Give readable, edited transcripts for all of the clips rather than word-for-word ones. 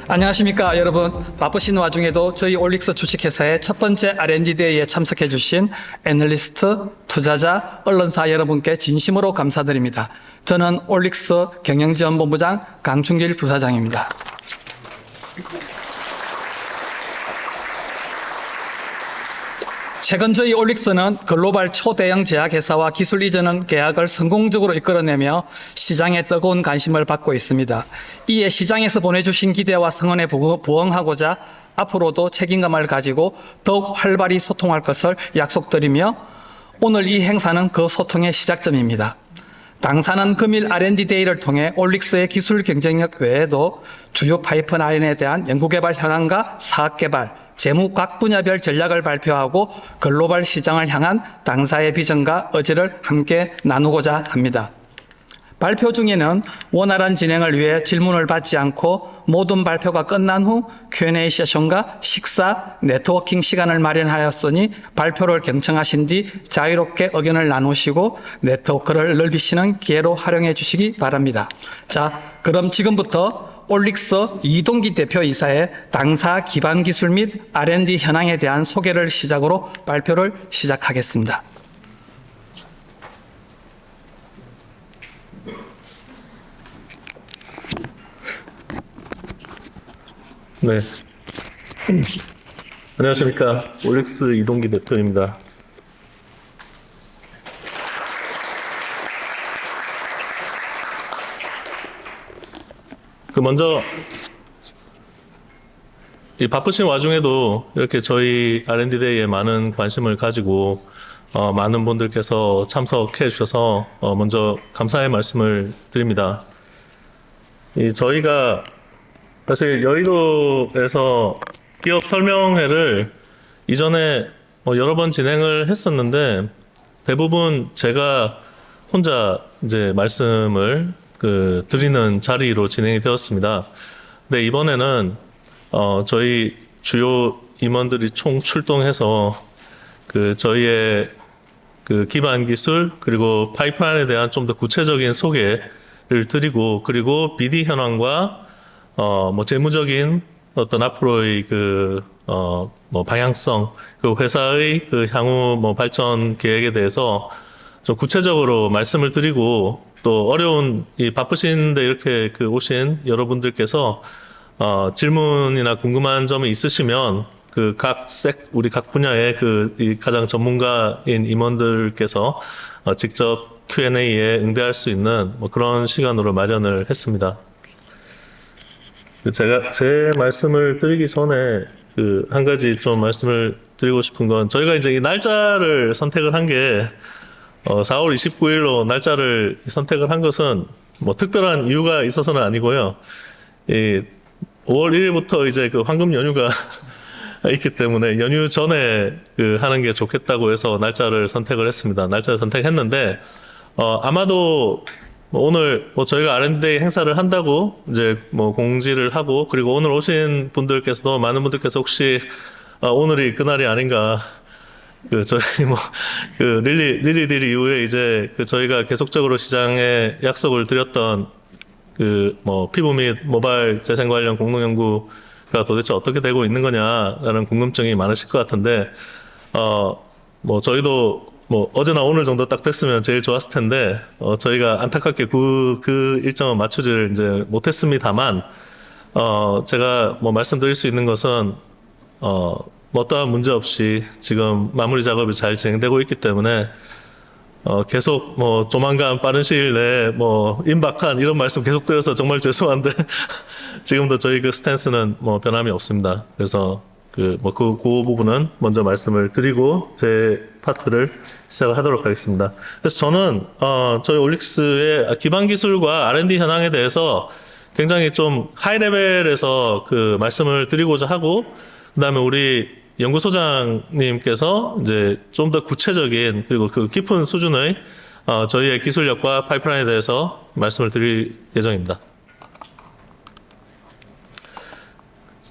안녕하십니까 여러분. 바쁘신 와중에도 저희 올릭스 주식회사의 첫 번째 R&D 대회에 참석해 주신 애널리스트, 투자자, 언론사 여러분께 진심으로 감사드립니다. 저는 올릭스 경영지원본부장 강충길 부사장입니다. 최근 저희 올릭스는 글로벌 초대형 제약회사와 기술 이전 계약을 성공적으로 이끌어내며 시장에 뜨거운 관심을 받고 있습니다. 이에 시장에서 보내주신 기대와 성원에 부응하고자 앞으로도 책임감을 가지고 더욱 활발히 소통할 것을 약속드리며 오늘 이 행사는 그 소통의 시작점입니다. 당사는 금일 R&D 데이를 통해 올릭스의 기술 경쟁력 외에도 주요 파이프라인에 대한 연구개발 현황과 사업개발, 재무 각 분야별 전략을 발표하고 글로벌 시장을 향한 당사의 비전과 의지를 함께 나누고자 합니다. 발표 중에는 원활한 진행을 위해 질문을 받지 않고 모든 발표가 끝난 후 Q&A 세션과 식사, 네트워킹 시간을 마련하였으니 발표를 경청하신 뒤 자유롭게 의견을 나누시고 네트워크를 넓히시는 기회로 활용해 주시기 바랍니다. 자, 그럼 지금부터 올릭스 이동기 대표이사의 당사 기반 기술 및 R&D 현황에 대한 소개를 시작으로 발표를 시작하겠습니다. 네. 안녕하십니까. 올릭스 이동기 대표입니다. 먼저 이 바쁘신 와중에도 이렇게 저희 R&D 데이에 많은 관심을 가지고 많은 분들께서 참석해 주셔서 먼저 감사의 말씀을 드립니다. 저희가 사실 여의도에서 기업 설명회를 이전에 여러 번 진행을 했었는데 대부분 제가 혼자 이제 말씀을 드리는 자리로 진행이 되었습니다. 근데 이번에는 저희 주요 임원들이 총 출동해서 저희의 기반 기술 그리고 파이프라인에 대한 좀 더 구체적인 소개를 드리고 그리고 BD 현황과 재무적인 어떤 앞으로의 방향성, 회사의 향후 발전 계획에 대해서 좀 구체적으로 말씀을 드리고 또 어려운 바쁘신데 이렇게 오신 여러분들께서 질문이나 궁금한 점이 있으시면 우리 각 분야의 가장 전문가인 임원들께서 직접 Q&A에 응대할 수 있는 그런 시간으로 마련을 했습니다. 제가 제 말씀을 드리기 전에 한 가지 좀 말씀을 드리고 싶은 건 저희가 이제 이 날짜를 선택을 한 게 4월 29일로 날짜를 선택을 한 것은 특별한 이유가 있어서는 아니고요. 5월 1일부터 이제 황금 연휴가 있기 때문에 연휴 전에 하는 게 좋겠다고 해서 날짜를 선택을 했습니다. 날짜를 선택했는데 아마도 오늘 저희가 R&D 행사를 한다고 이제 공지를 하고 그리고 오늘 오신 분들께서도 많은 분들께서 혹시 오늘이 그날이 아닌가 저희 릴리 딜 이후에 이제 저희가 계속적으로 시장에 약속을 드렸던 피부 및 모바일 재생 관련 공동 연구가 도대체 어떻게 되고 있는 거냐라는 궁금증이 많으실 것 같은데 저희도 어제나 오늘 정도 딱 됐으면 제일 좋았을 텐데 저희가 안타깝게 그 일정은 맞추지를 이제 못했습니다만 제가 말씀드릴 수 있는 것은 어떠한 문제 없이 지금 마무리 작업이 잘 진행되고 있기 때문에 계속 조만간 빠른 시일 내에 임박한 이런 말씀 계속 드려서 정말 죄송한데 지금도 저희 스탠스는 변함이 없습니다. 그래서 그 부분은 먼저 말씀을 드리고 제 파트를 시작을 하도록 하겠습니다. 그래서 저는 저희 올릭스의 기반 기술과 R&D 현황에 대해서 굉장히 좀 하이 레벨에서 말씀을 드리고자 하고 그다음에 우리 연구소장님께서 이제 좀 더 구체적인 그리고 깊은 수준의 저희의 기술력과 파이프라인에 대해서 말씀을 드릴 예정입니다.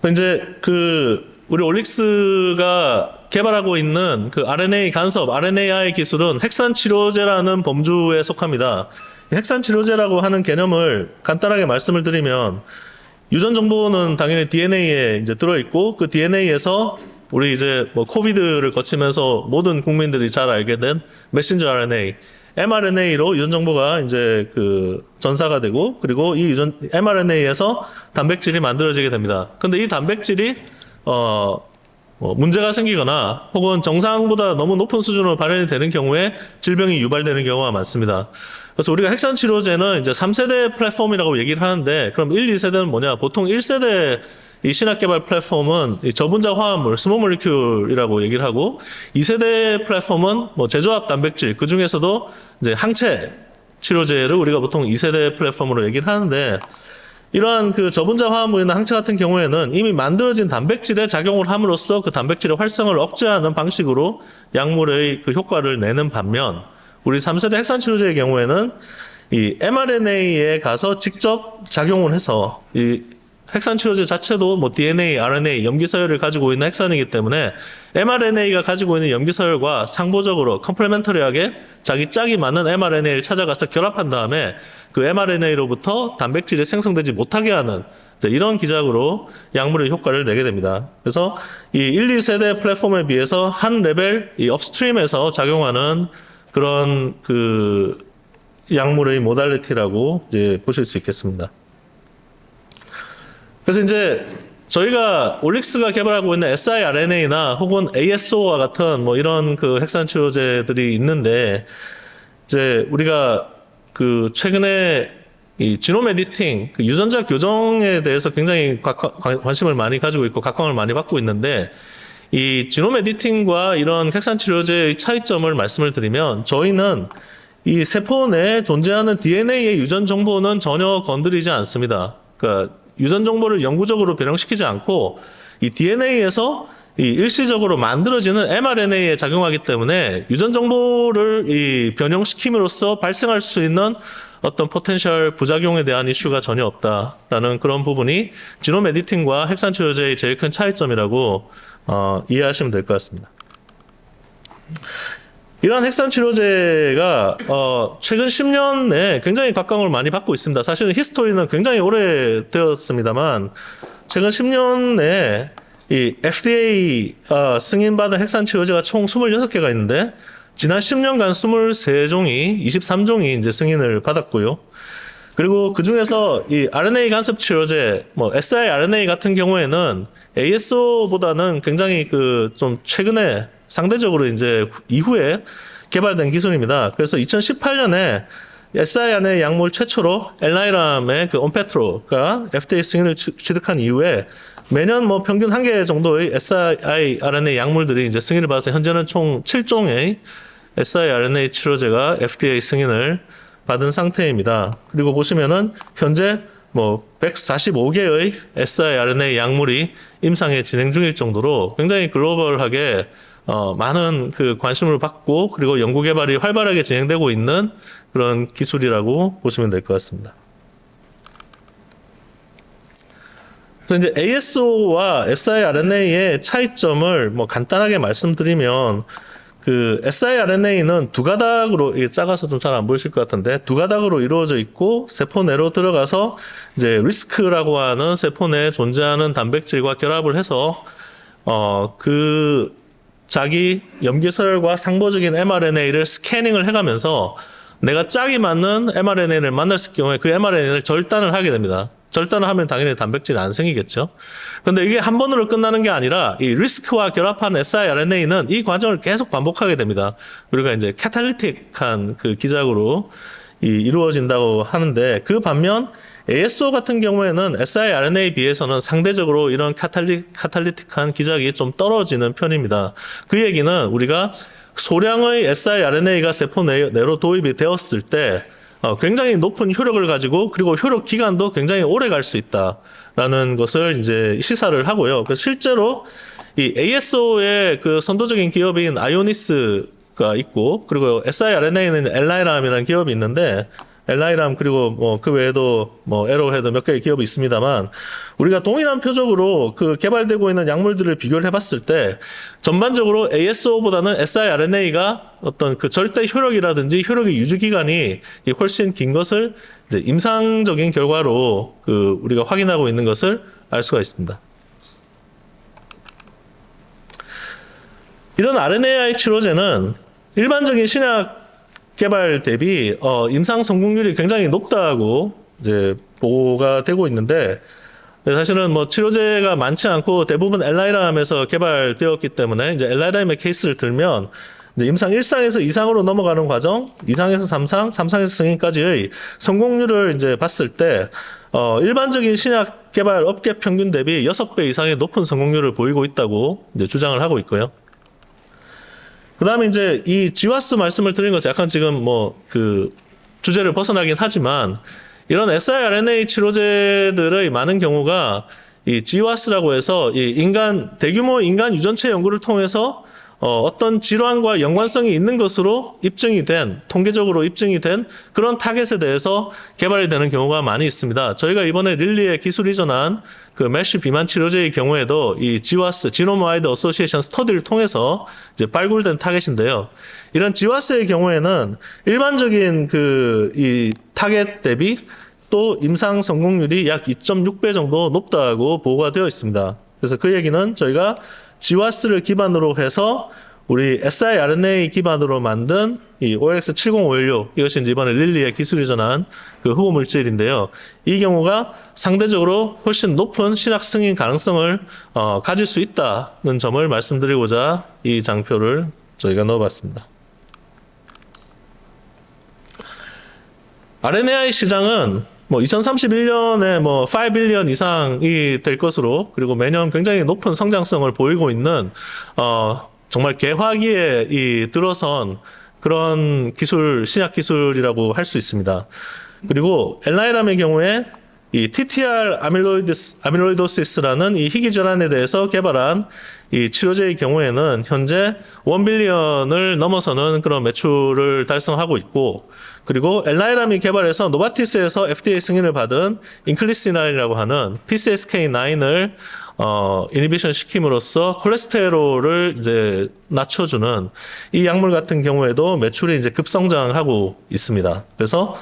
이제 우리 올릭스가 개발하고 있는 RNA 간섭, RNAi 기술은 핵산 치료제라는 범주에 속합니다. 핵산 치료제라고 하는 개념을 간단하게 말씀을 드리면 유전 정보는 당연히 DNA에 이제 들어있고, 그 DNA에서 우리 이제 뭐 코비드를 거치면서 모든 국민들이 잘 알게 된 메신저 RNA, mRNA로 유전 정보가 이제 그 전사가 되고, 그리고 이 유전 mRNA에서 단백질이 만들어지게 됩니다. 근데 이 단백질이 뭐 문제가 생기거나 혹은 정상보다 너무 높은 수준으로 발현이 되는 경우에 질병이 유발되는 경우가 많습니다. 그래서 우리가 핵산 치료제는 이제 3세대 플랫폼이라고 얘기를 하는데, 그럼 1, 2세대는 뭐냐? 보통 1세대 이 신약 개발 플랫폼은 이 저분자 화합물, 스몰 몰리큘이라고 얘기를 하고, 2세대 플랫폼은 뭐 제조합 단백질, 그 중에서도 이제 항체 치료제를 우리가 보통 2세대 플랫폼으로 얘기를 하는데, 이러한 그 저분자 화합물이나 항체 같은 경우에는 이미 만들어진 단백질에 작용을 함으로써 그 단백질의 활성을 억제하는 방식으로 약물의 그 효과를 내는 반면, 우리 3세대 핵산 치료제의 경우에는 이 mRNA에 가서 직접 작용을 해서 이 핵산 치료제 자체도 뭐 DNA, RNA, 염기 서열을 가지고 있는 핵산이기 때문에 mRNA가 가지고 있는 염기 서열과 상보적으로 컴플레멘터리하게 자기 짝이 맞는 mRNA를 찾아가서 결합한 다음에 그 mRNA로부터 단백질이 생성되지 못하게 하는 이런 기작으로 약물의 효과를 내게 됩니다. 그래서 이 1, 2세대 플랫폼에 비해서 한 레벨 이 업스트림에서 작용하는 그런 그 약물의 모달리티라고 이제 보실 수 있겠습니다. 그래서 이제 저희가 올릭스가 개발하고 있는 siRNA나 혹은 ASO와 같은 뭐 이런 그 핵산 치료제들이 있는데, 이제 우리가 그 최근에 이 지놈 에디팅, 그 유전자 교정에 대해서 굉장히 관심을 많이 가지고 있고 각광을 많이 받고 있는데, 이 지놈 에디팅과 이런 핵산 치료제의 차이점을 말씀을 드리면, 저희는 이 세포 내에 존재하는 DNA의 유전 정보는 전혀 건드리지 않습니다. 그러니까 유전 정보를 영구적으로 변형시키지 않고 이 DNA에서 이 일시적으로 만들어지는 mRNA에 작용하기 때문에 유전 정보를 이 변형시킴으로써 발생할 수 있는 어떤 포텐셜 부작용에 대한 이슈가 전혀 없다라는 그런 부분이 지놈 에디팅과 핵산 치료제의 제일 큰 차이점이라고 이해하시면 될 것 같습니다. 이러한 핵산 치료제가 최근 10년 내에 굉장히 각광을 많이 받고 있습니다. 사실은 히스토리는 굉장히 오래되었습니다만 최근 10년 내에 이 FDA 승인받은 핵산 치료제가 총 26개가 있는데, 지난 10년간 23종이 23종이 이제 승인을 받았고요. 그리고 그 중에서 이 RNA 간섭 치료제, 뭐 siRNA 같은 경우에는 ASO보다는 굉장히 그 좀 최근에 상대적으로 이제 이후에 개발된 기술입니다. 그래서 2018년에 siRNA 약물 최초로 엘나이람의 그 온페트로가 FDA 승인을 취득한 이후에 매년 뭐 평균 1개 정도의 siRNA 약물들이 이제 승인을 받아서 현재는 총 7종의 siRNA 치료제가 FDA 승인을 받은 상태입니다. 그리고 보시면은 현재 뭐 145개의 siRNA 약물이 임상에 진행 중일 정도로 굉장히 글로벌하게 많은 그 관심을 받고, 그리고 연구 개발이 활발하게 진행되고 있는 그런 기술이라고 보시면 될 것 같습니다. 그래서 이제 ASO와 siRNA의 차이점을 뭐 간단하게 말씀드리면, 그 siRNA는 두 가닥으로, 이게 작아서 좀 잘 안 보이실 것 같은데, 두 가닥으로 이루어져 있고 세포 내로 들어가서 이제 리스크라고 하는 세포 내에 존재하는 단백질과 결합을 해서 그 자기 염기서열과 상보적인 mRNA를 스캐닝을 해가면서 내가 짝이 맞는 mRNA를 만났을 경우에 그 mRNA를 절단을 하게 됩니다. 절단을 하면 당연히 단백질이 안 생기겠죠. 그런데 이게 한 번으로 끝나는 게 아니라 이 리스크와 결합한 siRNA는 이 과정을 계속 반복하게 됩니다. 우리가 이제 카탈리틱한 그 기작으로 이루어진다고 하는데, 그 반면 ASO 같은 경우에는 siRNA에 비해서는 상대적으로 이런 카탈리틱한 기작이 좀 떨어지는 편입니다. 그 얘기는 우리가 소량의 siRNA가 세포 내로 도입이 되었을 때 굉장히 높은 효력을 가지고, 그리고 효력 기간도 굉장히 오래 갈 수 있다라는 것을 이제 시사를 하고요. 그래서 실제로 이 ASO의 그 선도적인 기업인 아이오니스가 있고, 그리고 siRNA는 엘나이람이라는 기업이 있는데, 엘라이람 그리고 뭐 그 외에도 뭐 에로헤드 몇 개의 기업이 있습니다만 우리가 동일한 표적으로 그 개발되고 있는 약물들을 비교를 해봤을 때 전반적으로 ASO보다는 siRNA가 어떤 그 절대 효력이라든지 효력의 유지 기간이 훨씬 긴 것을 이제 임상적인 결과로 그 우리가 확인하고 있는 것을 알 수가 있습니다. 이런 RNAi 치료제는 일반적인 신약 개발 대비 임상 성공률이 굉장히 높다고 이제 보고가 되고 있는데 사실은 뭐 치료제가 많지 않고 대부분 엘라이람에서 개발되었기 때문에 이제 엘라이람의 케이스를 들면 이제 임상 1상에서 2상으로 넘어가는 과정, 2상에서 3상, 3상에서 승인까지의 성공률을 이제 봤을 때 일반적인 신약 개발 업계 평균 대비 6배 이상의 높은 성공률을 보이고 있다고 이제 주장을 하고 있고요. 그 다음에 이제 이 지와스 말씀을 드린 것은 약간 지금 뭐 그 주제를 벗어나긴 하지만 이런 siRNA 치료제들의 많은 경우가 이 지와스라고 해서 이 대규모 인간 유전체 연구를 통해서 어떤 질환과 연관성이 있는 것으로 입증이 된, 통계적으로 입증이 된 그런 타겟에 대해서 개발이 되는 경우가 많이 있습니다. 저희가 이번에 릴리에 기술 이전한 그 메쉬 비만 치료제의 경우에도 이 지와스, 지노մ 와이드 어소시에이션 스터디를 통해서 이제 발굴된 타겟인데요. 이런 지와스의 경우에는 일반적인 그 이 타겟 대비 또 임상 성공률이 약 2.6배 정도 높다고 보고가 되어 있습니다. 그래서 그 얘기는 저희가 지와스를 기반으로 해서 우리 siRNA 기반으로 만든 이 OLX70516 이것이 이제 이번에 릴리에 기술 이전한 그 후보 물질인데요. 이 경우가 상대적으로 훨씬 높은 신약 승인 가능성을 가질 수 있다는 점을 말씀드리고자 이 장표를 저희가 넣어봤습니다. RNAi 시장은 뭐 2031년에 뭐 5빌리언 이상이 될 것으로 그리고 매년 굉장히 높은 성장성을 보이고 있는 정말 개화기에 들어선 그런 기술, 신약 기술이라고 할 수 있습니다. 그리고 엘라이람의 경우에 이 TTR 아밀로이도시스라는 이 희귀 질환에 대해서 개발한 이 치료제의 경우에는 현재 1빌리언을 넘어서는 그런 매출을 달성하고 있고 그리고 엘라이람이 개발해서 노바티스에서 FDA 승인을 받은 인클리시나이라고 하는 PCSK9을 이니비션 시킴으로써 콜레스테롤을 이제 낮춰주는 이 약물 같은 경우에도 매출이 이제 급성장하고 있습니다. 그래서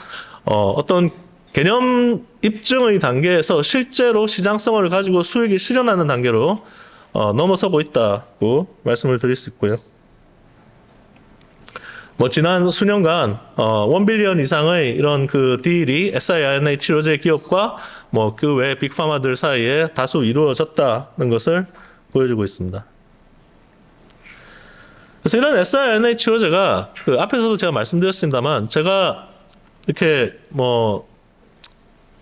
어떤 개념 입증의 단계에서 실제로 시장성을 가지고 수익이 실현하는 단계로 넘어서고 있다고 말씀을 드릴 수 있고요. 뭐 지난 수년간 1빌리언 이상의 이런 그 딜이 siRNA 치료제 기업과 뭐 그 외 빅파마들 사이에 다수 이루어졌다는 것을 보여주고 있습니다. 그래서 이런 siRNA 치료제가 그 앞에서도 제가 말씀드렸습니다만 제가 이렇게 뭐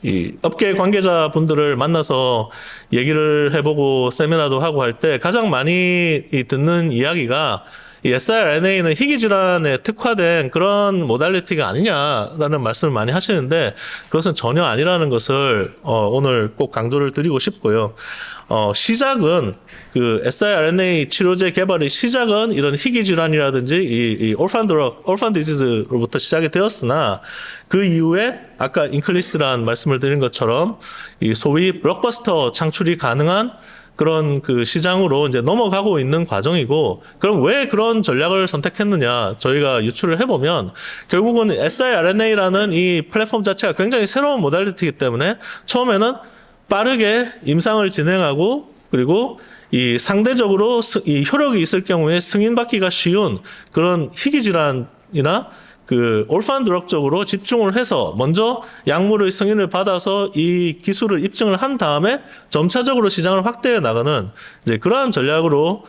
이 업계 관계자분들을 만나서 얘기를 해보고 세미나도 하고 할 때 가장 많이 듣는 이야기가 이 siRNA는 희귀 질환에 특화된 그런 모달리티가 아니냐라는 말씀을 많이 하시는데 그것은 전혀 아니라는 것을 오늘 꼭 강조를 드리고 싶고요. 시작은 그 siRNA 치료제 개발의 시작은 이런 희귀 질환이라든지 이 orphan disease로부터 시작이 되었으나 그 이후에 아까 인클리스란 말씀을 드린 것처럼 이 소위 블록버스터 창출이 가능한 그런 그 시장으로 이제 넘어가고 있는 과정이고, 그럼 왜 그런 전략을 선택했느냐 저희가 유추를 해보면 결국은 siRNA라는 이 플랫폼 자체가 굉장히 새로운 모달리티이기 때문에 처음에는 빠르게 임상을 진행하고 그리고 이 상대적으로 이 효력이 있을 경우에 승인받기가 쉬운 그런 희귀 질환이나 그 올판 드럭 쪽으로 집중을 해서 먼저 약물의 승인을 받아서 이 기술을 입증을 한 다음에 점차적으로 시장을 확대해 나가는 이제 그러한 전략으로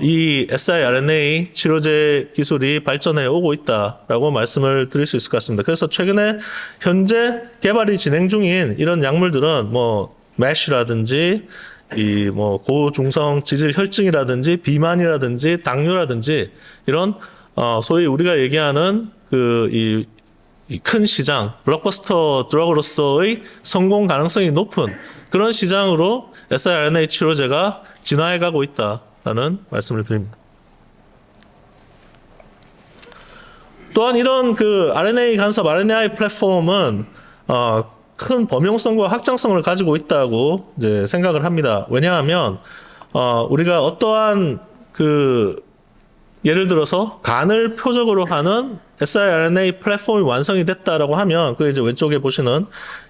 이 siRNA 치료제 기술이 발전해 오고 있다라고 말씀을 드릴 수 있을 것 같습니다. 그래서 최근에 현재 개발이 진행 중인 이런 약물들은 뭐 MESH라든지 이 뭐 고중성 지질 혈증이라든지 비만이라든지 당뇨라든지 이런 소위 우리가 얘기하는 그 이 큰 시장, 블록버스터 드럭으로서의 성공 가능성이 높은 그런 시장으로 siRNA 치료제가 진화해 가고 있다라는 말씀을 드립니다. 또한 이런 그 RNA 간섭, RNAi 플랫폼은 큰 범용성과 확장성을 가지고 있다고 이제 생각을 합니다. 왜냐하면 우리가 어떠한 그 예를 들어서 간을 표적으로 하는 siRNA 플랫폼이 완성이 됐다라고 하면 그 이제 왼쪽에 보시는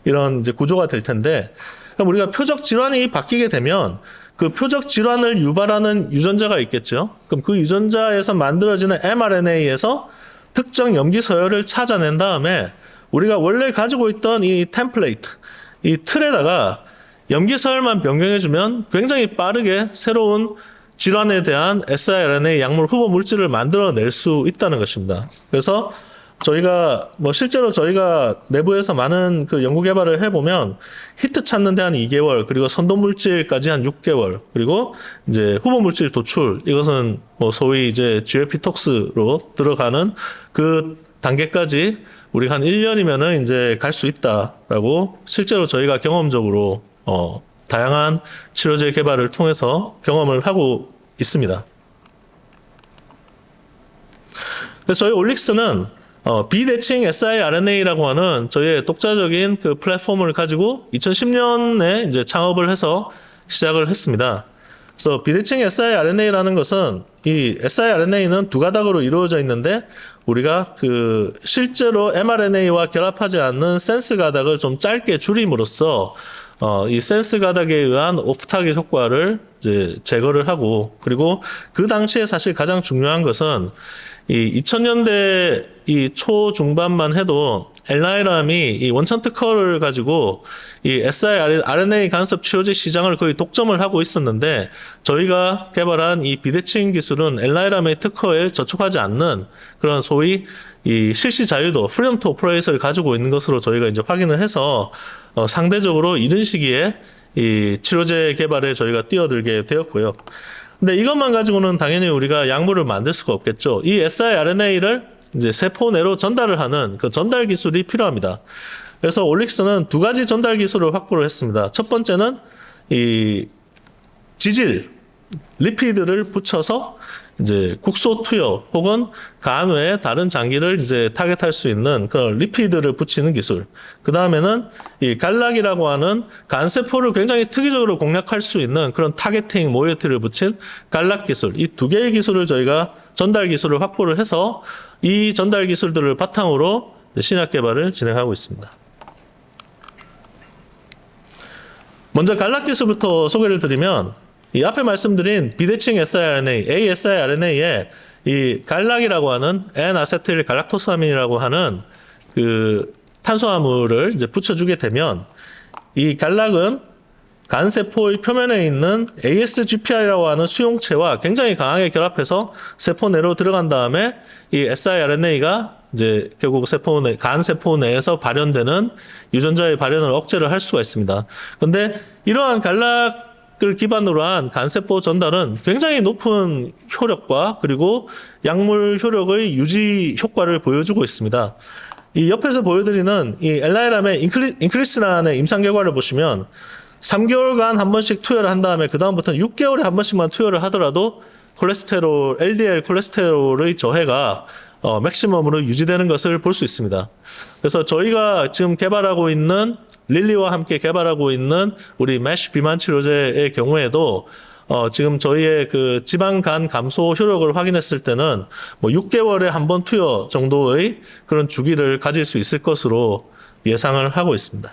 이런 이제 구조가 될 텐데, 그럼 우리가 표적 질환이 바뀌게 되면 그 표적 질환을 유발하는 유전자가 있겠죠. 그럼 그 유전자에서 만들어지는 mRNA에서 특정 염기 서열을 찾아낸 다음에 우리가 원래 가지고 있던 이 템플레이트, 이 틀에다가 염기 서열만 변경해주면 굉장히 빠르게 새로운 질환에 대한 siRNA 약물 후보 물질을 만들어낼 수 있다는 것입니다. 그래서 저희가 실제로 저희가 내부에서 많은 그 연구 개발을 해보면 히트 찾는 데 한 2개월, 그리고 선도 물질까지 한 6개월, 그리고 이제 후보 물질 도출, 이것은 소위 이제 GLP 톡스로 들어가는 그 단계까지 우리가 한 1년이면은 이제 갈 수 있다라고 실제로 저희가 경험적으로 다양한 치료제 개발을 통해서 경험을 하고 있습니다. 그래서 저희 올릭스는 비대칭 siRNA라고 하는 저희의 독자적인 그 플랫폼을 가지고 2010년에 이제 창업을 해서 시작을 했습니다. 그래서 비대칭 siRNA라는 것은 이 siRNA는 두 가닥으로 이루어져 있는데 우리가 그 실제로 mRNA와 결합하지 않는 센스 가닥을 좀 짧게 줄임으로써 이 센스 가닥에 의한 오프 타겟 효과를 이제 제거를 하고, 그리고 그 당시에 사실 가장 중요한 것은 이 2000년대 이 초중반만 해도 엘나이람이 이 원천 특허를 가지고 이 siRNA 간섭 치료제 시장을 거의 독점을 하고 있었는데, 저희가 개발한 이 비대칭 기술은 엘나이람의 특허에 저촉하지 않는 그런 소위 이 실시 자유도, 프리덤 투 오퍼레이트를 가지고 있는 것으로 저희가 이제 확인을 해서 상대적으로 이른 시기에 이 치료제 개발에 저희가 뛰어들게 되었고요. 근데 이것만 가지고는 당연히 우리가 약물을 만들 수가 없겠죠. 이 siRNA를 이제 세포 내로 전달을 하는 그 전달 기술이 필요합니다. 그래서 올릭스는 두 가지 전달 기술을 확보를 했습니다. 첫 번째는 이 지질, 리피드를 붙여서 이제 국소 투여 혹은 간 외에 다른 장기를 이제 타겟할 수 있는 그런 리피드를 붙이는 기술. 그 다음에는 이 갈락이라고 하는 간 세포를 굉장히 특이적으로 공략할 수 있는 그런 타겟팅 모이어티를 붙인 갈락 기술. 이 두 개의 기술을 저희가 전달 기술을 확보를 해서 이 전달 기술들을 바탕으로 신약 개발을 진행하고 있습니다. 먼저 갈락 기술부터 소개를 드리면, 이 앞에 말씀드린 비대칭 siRNA, asiRNA에 이 갈락이라고 하는 N-아세틸 갈락토사민이라고 하는 그 탄수화물을 이제 붙여주게 되면, 이 갈락은 간세포의 표면에 있는 ASGPR이라고 하는 수용체와 굉장히 강하게 결합해서 세포 내로 들어간 다음에 이 siRNA가 이제 결국 간 세포 내에서 발현되는 유전자의 발현을 억제를 할 수가 있습니다. 그런데 이러한 갈락을 기반으로 한 간세포 전달은 굉장히 높은 효력과 그리고 약물 효력의 유지 효과를 보여주고 있습니다. 이 옆에서 보여드리는 이 엘나이람의 인크리스란의 임상 결과를 보시면 3개월간 한 번씩 투여를 한 다음에 그 다음부터는 6개월에 한 번씩만 투여를 하더라도 콜레스테롤, LDL 콜레스테롤의 저해가 맥시멈으로 유지되는 것을 볼 수 있습니다. 그래서 저희가 지금 개발하고 있는 릴리와 함께 개발하고 있는 우리 메쉬 비만 치료제의 경우에도 지금 저희의 그 지방간 감소 효력을 확인했을 때는 뭐 6개월에 한 번 투여 정도의 그런 주기를 가질 수 있을 것으로 예상을 하고 있습니다.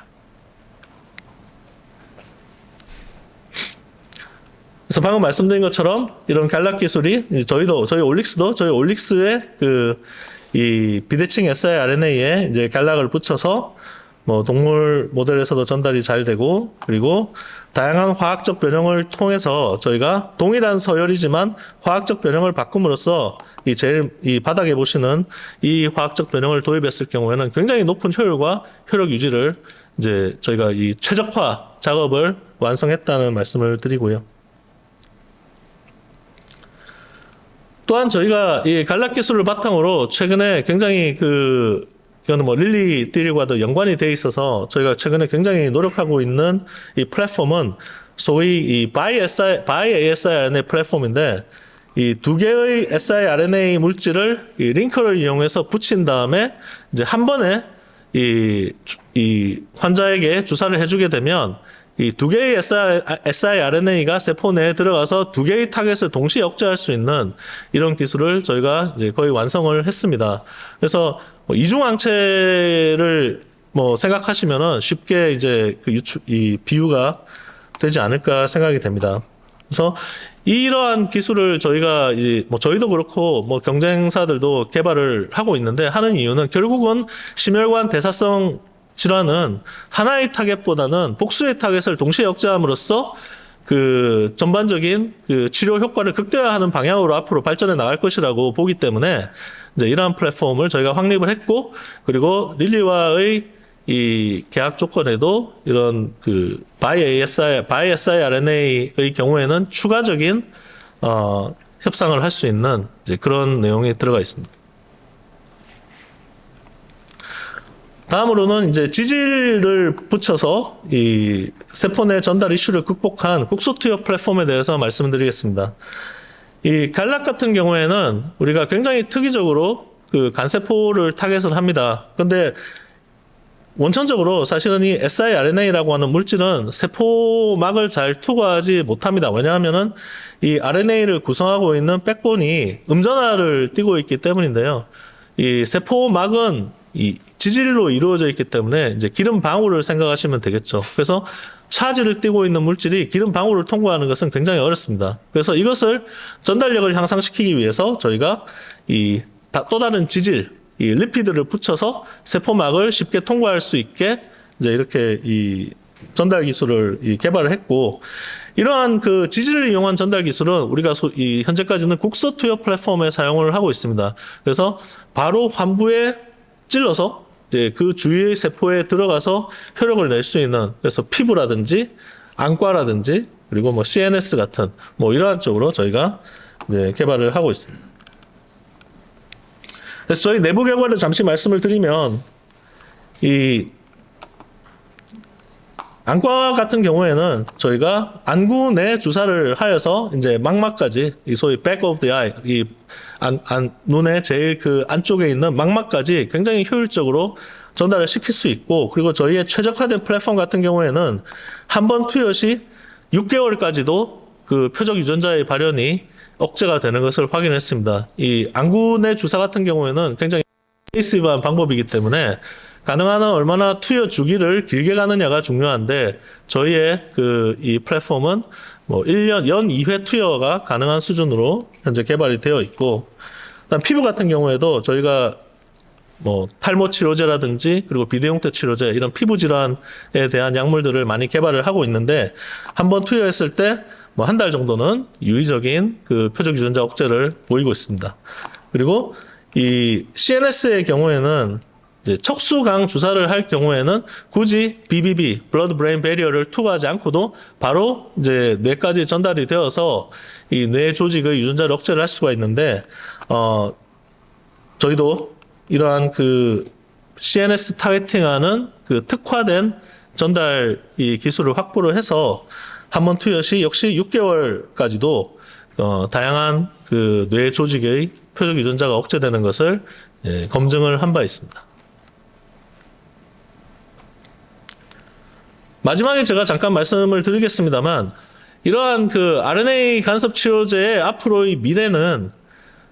그래서 방금 말씀드린 것처럼 이런 갈락 기술이 저희 올릭스의 이 비대칭 siRNA에 이제 갈락을 붙여서 뭐 동물 모델에서도 전달이 잘 되고, 그리고 다양한 화학적 변형을 통해서 저희가 동일한 서열이지만 화학적 변형을 바꿈으로써 이 바닥에 보시는 이 화학적 변형을 도입했을 경우에는 굉장히 높은 효율과 효력 유지를 이제 저희가 이 최적화 작업을 완성했다는 말씀을 드리고요. 또한 저희가 이 갈락 기술을 바탕으로 최근에 굉장히 이거는 뭐 릴리 딜과도 연관이 돼 있어서 저희가 최근에 굉장히 노력하고 있는 이 플랫폼은 소위 이 by ASIRNA 플랫폼인데, 이 두 개의 siRNA 물질을 이 링커를 이용해서 붙인 다음에 이제 한 번에 이 환자에게 주사를 해주게 되면 이 두 개의 siRNA가 세포 내에 들어가서 두 개의 타겟을 동시에 억제할 수 있는 이런 기술을 저희가 이제 거의 완성을 했습니다. 그래서 뭐 이중항체를 뭐 생각하시면은 쉽게 이제 이 비유가 되지 않을까 생각이 됩니다. 그래서 이러한 기술을 저희가 이제 뭐 저희도 그렇고 뭐 경쟁사들도 개발을 하고 있는데 하는 이유는 결국은 심혈관 대사성 질환은 하나의 타겟보다는 복수의 타겟을 동시에 억제함으로써 그 전반적인 그 치료 효과를 극대화하는 방향으로 앞으로 발전해 나갈 것이라고 보기 때문에 이제 이러한 플랫폼을 저희가 확립을 했고, 그리고 릴리와의 이 계약 조건에도 이런 그 siRNA의 경우에는 추가적인 협상을 할 수 있는 이제 그런 내용이 들어가 있습니다. 다음으로는 이제 지질을 붙여서 이 세포 내 전달 이슈를 극복한 국소투여 플랫폼에 대해서 말씀드리겠습니다. 이 갈락 같은 경우에는 우리가 굉장히 특이적으로 그 간세포를 타겟을 합니다. 근데 원천적으로 사실은 이 siRNA라고 하는 물질은 세포막을 잘 투과하지 못합니다. 왜냐하면은 이 RNA를 구성하고 있는 백본이 음전하를 띠고 있기 때문인데요. 이 세포막은 이 지질로 이루어져 있기 때문에 이제 기름 방울을 생각하시면 되겠죠. 그래서 차지를 띠고 있는 물질이 기름 방울을 통과하는 것은 굉장히 어렵습니다. 그래서 이것을 전달력을 향상시키기 위해서 저희가 이 또 다른 지질, 이 리피드를 붙여서 세포막을 쉽게 통과할 수 있게 이제 이렇게 이 전달 기술을 개발을 했고, 이러한 그 지질을 이용한 전달 기술은 우리가 이 현재까지는 국소투여 플랫폼에 사용을 하고 있습니다. 그래서 바로 환부에 찔러서 이제 그 주위의 세포에 들어가서 효력을 낼 수 있는, 그래서 피부라든지 안과라든지 그리고 뭐 CNS 같은 뭐 이러한 쪽으로 저희가 이제 개발을 하고 있습니다. 그래서 저희 내부 결과를 잠시 말씀을 드리면, 이 안과 같은 경우에는 저희가 안구 내 주사를 하여서 이제 망막까지, 이 소위 back of the eye, 이 눈의 제일 그 안쪽에 있는 망막까지 굉장히 효율적으로 전달을 시킬 수 있고, 그리고 저희의 최적화된 플랫폼 같은 경우에는 한 번 투여 시 6개월까지도 그 표적 유전자의 발현이 억제가 되는 것을 확인했습니다. 이 안구 내 주사 같은 경우에는 굉장히 인베이시브한 방법이기 때문에 가능한 한 얼마나 투여 주기를 길게 가느냐가 중요한데, 저희의 그 이 플랫폼은 뭐 1년, 연 2회 투여가 가능한 수준으로 현재 개발이 되어 있고, 그다음 피부 같은 경우에도 저희가 뭐 탈모 치료제라든지 그리고 비대용태 치료제, 이런 피부 질환에 대한 약물들을 많이 개발을 하고 있는데, 한번 투여했을 때 뭐 한 달 정도는 유의적인 그 표적 유전자 억제를 보이고 있습니다. 그리고 이 CNS의 경우에는 이제 척수강 주사를 할 경우에는 굳이 BBB, Blood Brain Barrier를 투과하지 않고도 바로 이제 뇌까지 전달이 되어서 이 뇌 조직의 유전자를 억제를 할 수가 있는데, 저희도 이러한 그 CNS 타겟팅하는 그 특화된 전달 이 기술을 확보를 해서 한 번 투여 시 역시 6개월까지도 다양한 그 뇌 조직의 표적 유전자가 억제되는 것을 검증을 한 바 있습니다. 마지막에 제가 잠깐 말씀을 드리겠습니다만, 이러한 그 RNA 간섭 치료제의 앞으로의 미래는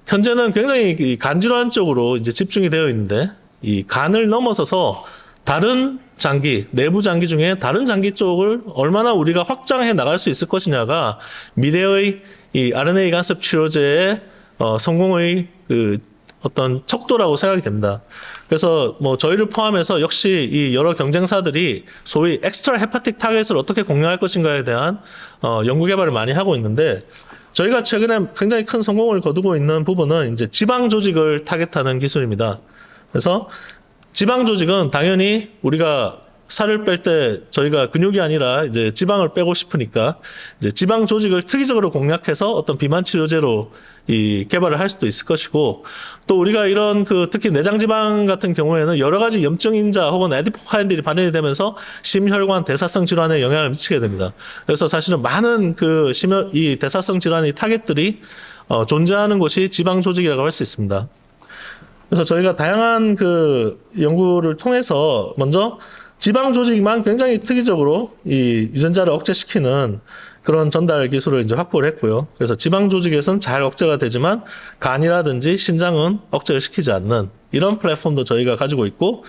현재는 굉장히 간질환 쪽으로 이제 집중이 되어 있는데, 이 간을 넘어서서 다른 장기, 내부 장기 중에 다른 장기 쪽을 얼마나 우리가 확장해 나갈 수 있을 것이냐가 미래의 이 RNA 간섭 치료제의 성공의 그 어떤 척도라고 생각이 됩니다. 그래서 뭐 저희를 포함해서 역시 이 여러 경쟁사들이 소위 엑스트라 헤파틱 타겟을 어떻게 공략할 것인가에 대한 연구 개발을 많이 하고 있는데, 저희가 최근에 굉장히 큰 성공을 거두고 있는 부분은 이제 지방 조직을 타겟하는 기술입니다. 그래서 지방 조직은 당연히 우리가 살을 뺄 때 저희가 근육이 아니라 이제 지방을 빼고 싶으니까 이제 지방 조직을 특이적으로 공략해서 어떤 비만 치료제로 이 개발을 할 수도 있을 것이고, 또 우리가 이런 그 특히 내장 지방 같은 경우에는 여러 가지 염증 인자 혹은 에디포카인들이 발현이 되면서 심혈관 대사성 질환에 영향을 미치게 됩니다. 그래서 사실은 많은 그 이 대사성 질환의 타겟들이 존재하는 곳이 지방 조직이라고 할 수 있습니다. 그래서 저희가 다양한 그 연구를 통해서 먼저 지방 조직만 굉장히 특이적으로 이 유전자를 억제시키는 그런 전달 기술을 이제 확보를 했고요. 그래서 지방 조직에서는 잘 억제가 되지만 간이라든지 신장은 억제를 시키지 않는 이런 플랫폼도 저희가 가지고 있고,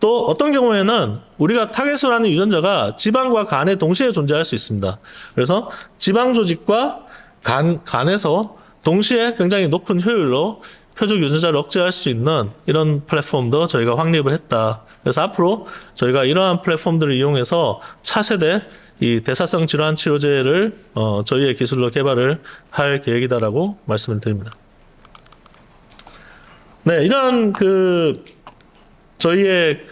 또 어떤 경우에는 우리가 타겟을 하는 유전자가 지방과 간에 동시에 존재할 수 있습니다. 그래서 지방 조직과 간에서 동시에 굉장히 높은 효율로 표적 유전자를 억제할 수 있는 이런 플랫폼도 저희가 확립을 했다. 그래서 앞으로 저희가 이러한 플랫폼들을 이용해서 차세대 이 대사성 질환 치료제를 저희의 기술로 개발을 할 계획이다라고 말씀을 드립니다. 네, 이러한 저희의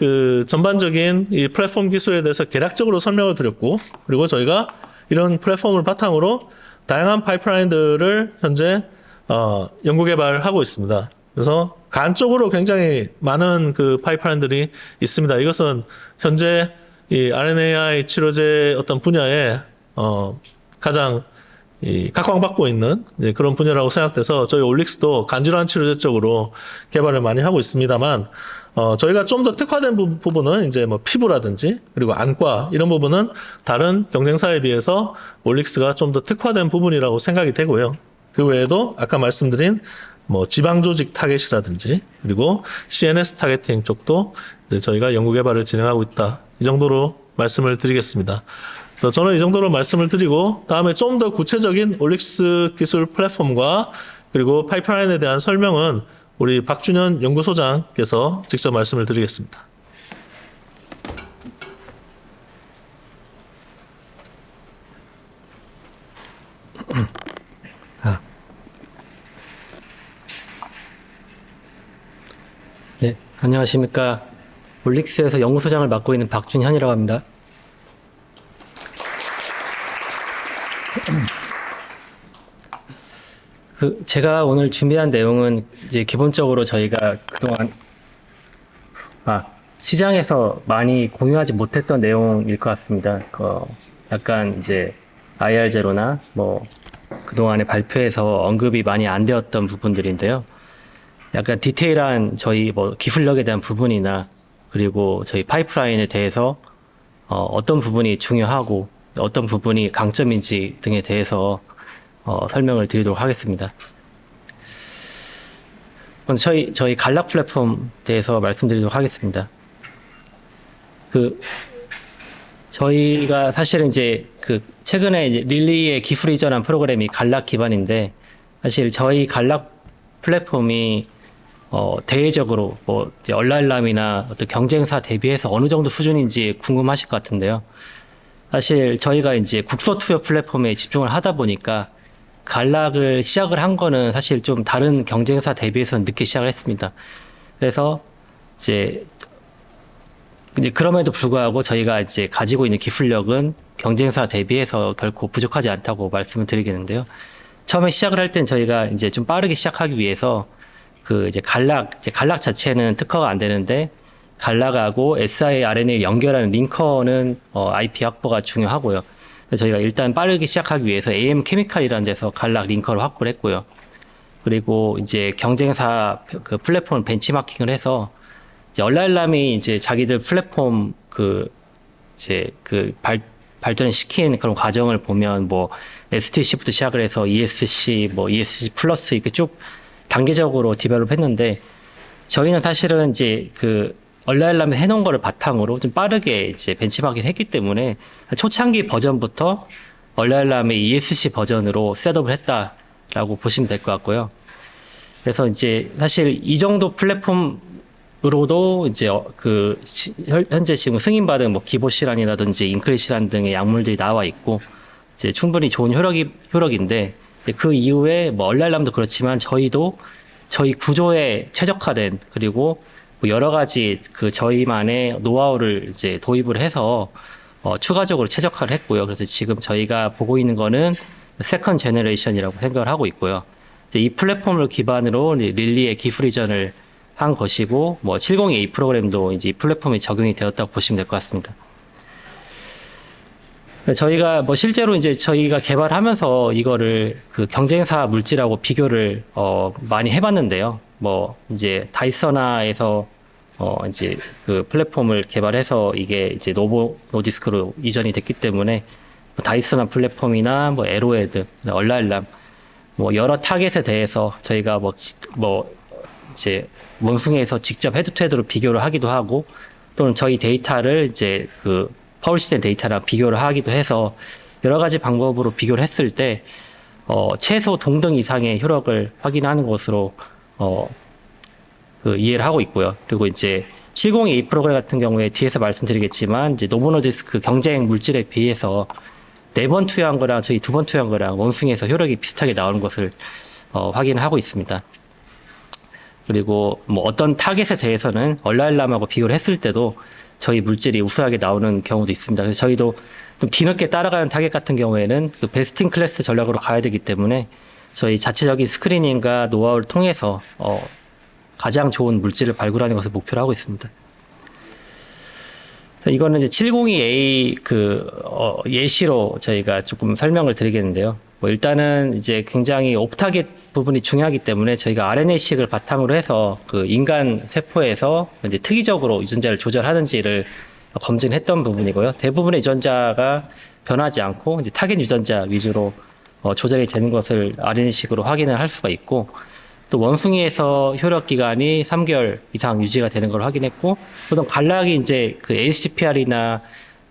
전반적인 이 플랫폼 기술에 대해서 개략적으로 설명을 드렸고, 그리고 저희가 이런 플랫폼을 바탕으로 다양한 파이프라인들을 현재 연구 개발하고 있습니다. 그래서 간 쪽으로 굉장히 많은 파이프라인들이 있습니다. 이것은 현재 이 RNAi 치료제 어떤 분야에 가장 각광받고 있는 그런 분야라고 생각돼서 저희 올릭스도 간질환 치료제 쪽으로 개발을 많이 하고 있습니다만, 저희가 좀 더 특화된 부분은 이제 뭐 피부라든지 그리고 안과 이런 부분은 다른 경쟁사에 비해서 올릭스가 좀 더 특화된 부분이라고 생각이 되고요. 그 외에도 아까 말씀드린 뭐 지방 조직 타겟이라든지 그리고 CNS 타겟팅 쪽도 이제 저희가 연구 개발을 진행하고 있다. 이 정도로 말씀을 드리겠습니다. 그래서 저는 이 정도로 말씀을 드리고 다음에 좀 더 구체적인 올릭스 기술 플랫폼과 그리고 파이프라인에 대한 설명은 우리 박준현 연구소장께서 직접 말씀을 드리겠습니다. 네, 안녕하십니까. 올릭스에서 연구소장을 맡고 있는 박준현이라고 합니다. 제가 오늘 준비한 내용은 이제 기본적으로 저희가 그동안 시장에서 많이 공유하지 못했던 내용일 것 같습니다. 약간 이제 IR0나 뭐 그동안의 발표에서 언급이 많이 안 되었던 부분들인데요. 약간 디테일한 저희 뭐 기술력에 대한 부분이나 그리고 저희 파이프라인에 대해서 어떤 부분이 중요하고 어떤 부분이 강점인지 등에 대해서 설명을 드리도록 하겠습니다. 저희 갈락 플랫폼 대해서 말씀드리도록 하겠습니다. 저희가 사실은 이제 최근에 이제 릴리의 기술 이전한 프로그램이 갈락 기반인데, 사실 저희 갈락 플랫폼이 대외적으로 뭐 얼라일람이나 어떤 경쟁사 대비해서 어느 정도 수준인지 궁금하실 것 같은데요. 사실 저희가 이제 국소 투여 플랫폼에 집중을 하다 보니까 갈락을 시작을 한 거는 사실 좀 다른 경쟁사 대비해서는 늦게 시작을 했습니다. 그래서 이제 그럼에도 불구하고 저희가 이제 가지고 있는 기술력은 경쟁사 대비해서 결코 부족하지 않다고 말씀을 드리겠는데요. 처음에 시작을 할 땐 저희가 이제 좀 빠르게 시작하기 위해서 이제 갈락 자체는 특허가 안 되는데, 갈락하고 siRNA 연결하는 링커는 IP 확보가 중요하고요. 그래서 저희가 일단 빠르게 시작하기 위해서 AM 케미칼이라는 데서 갈락 링커를 확보를 했고요. 그리고 이제 경쟁사 플랫폼을 벤치마킹을 해서 이제 얼라일람이 이제 자기들 플랫폼 발전시킨 그런 과정을 보면 뭐 STC부터 시작을 해서 ESC, 뭐 ESC 플러스 이렇게 쭉 단계적으로 디벨롭 했는데, 저희는 사실은 이제 얼라일람에 해놓은 거를 바탕으로 좀 빠르게 이제 벤치마킹을 했기 때문에 초창기 버전부터 얼라일람의 ESC 버전으로 셋업을 했다라고 보시면 될 것 같고요. 그래서 이제 사실 이 정도 플랫폼으로도 이제 현재 지금 승인받은 뭐 기보시란이라든지 인크리시란 등의 약물들이 나와 있고 이제 충분히 좋은 효력인데, 이제 그 이후에 뭐 얼라일람도 그렇지만 저희도 저희 구조에 최적화된, 그리고 뭐 여러 가지 저희만의 노하우를 이제 도입을 해서 추가적으로 최적화를 했고요. 그래서 지금 저희가 보고 있는 거는 세컨 제너레이션이라고 생각을 하고 있고요. 이제 이 플랫폼을 기반으로 릴리의 기술 이전을 한 것이고, 뭐 702A 프로그램도 이제 이 플랫폼에 적용이 되었다고 보시면 될 것 같습니다. 저희가 뭐 실제로 이제 저희가 개발하면서 이거를 그 경쟁사 물질하고 비교를 많이 해봤는데요. 뭐 이제 다이서나에서 이제 그 플랫폼을 개발해서 이게 이제 노보 노디스크로 이전이 됐기 때문에 뭐 다이서나 플랫폼이나 뭐 에로헤드, 얼라일람 뭐 여러 타겟에 대해서 저희가 뭐 이제 원숭이에서 직접 헤드투헤드로 비교를 하기도 하고 또는 저희 데이터를 이제 그 퍼블리시된 데이터랑 비교를 하기도 해서 여러 가지 방법으로 비교를 했을 때 최소 동등 이상의 효력을 확인하는 것으로 그 이해를 하고 있고요. 그리고 이제 702 프로그램 같은 경우에 뒤에서 말씀드리겠지만 이제 노보노디스크 경쟁 물질에 비해서 4번 투여한 거랑 저희 2번 투여한 거랑 원숭이에서 효력이 비슷하게 나오는 것을 확인하고 있습니다. 그리고 뭐 어떤 타겟에 대해서는 얼라일람하고 비교를 했을 때도 저희 물질이 우수하게 나오는 경우도 있습니다. 그래서 저희도 좀 뒤늦게 따라가는 타겟 같은 경우에는 그 베스트 인 클래스 전략으로 가야 되기 때문에 저희 자체적인 스크리닝과 노하우를 통해서 가장 좋은 물질을 발굴하는 것을 목표로 하고 있습니다. 이거는 이제 702A 예시로 저희가 조금 설명을 드리겠는데요. 뭐 일단은 이제 굉장히 옵타겟 부분이 중요하기 때문에 저희가 RNA-식을 바탕으로 해서 그 인간 세포에서 이제 특이적으로 유전자를 조절하는지를 검증했던 부분이고요. 대부분의 유전자가 변하지 않고 이제 타겟 유전자 위주로 조절이 되는 것을 RNA-식으로 확인을 할 수가 있고, 또 원숭이에서 효력 기간이 3개월 이상 유지가 되는 걸 확인했고, 보통 간락이 이제 그 ASGPR이나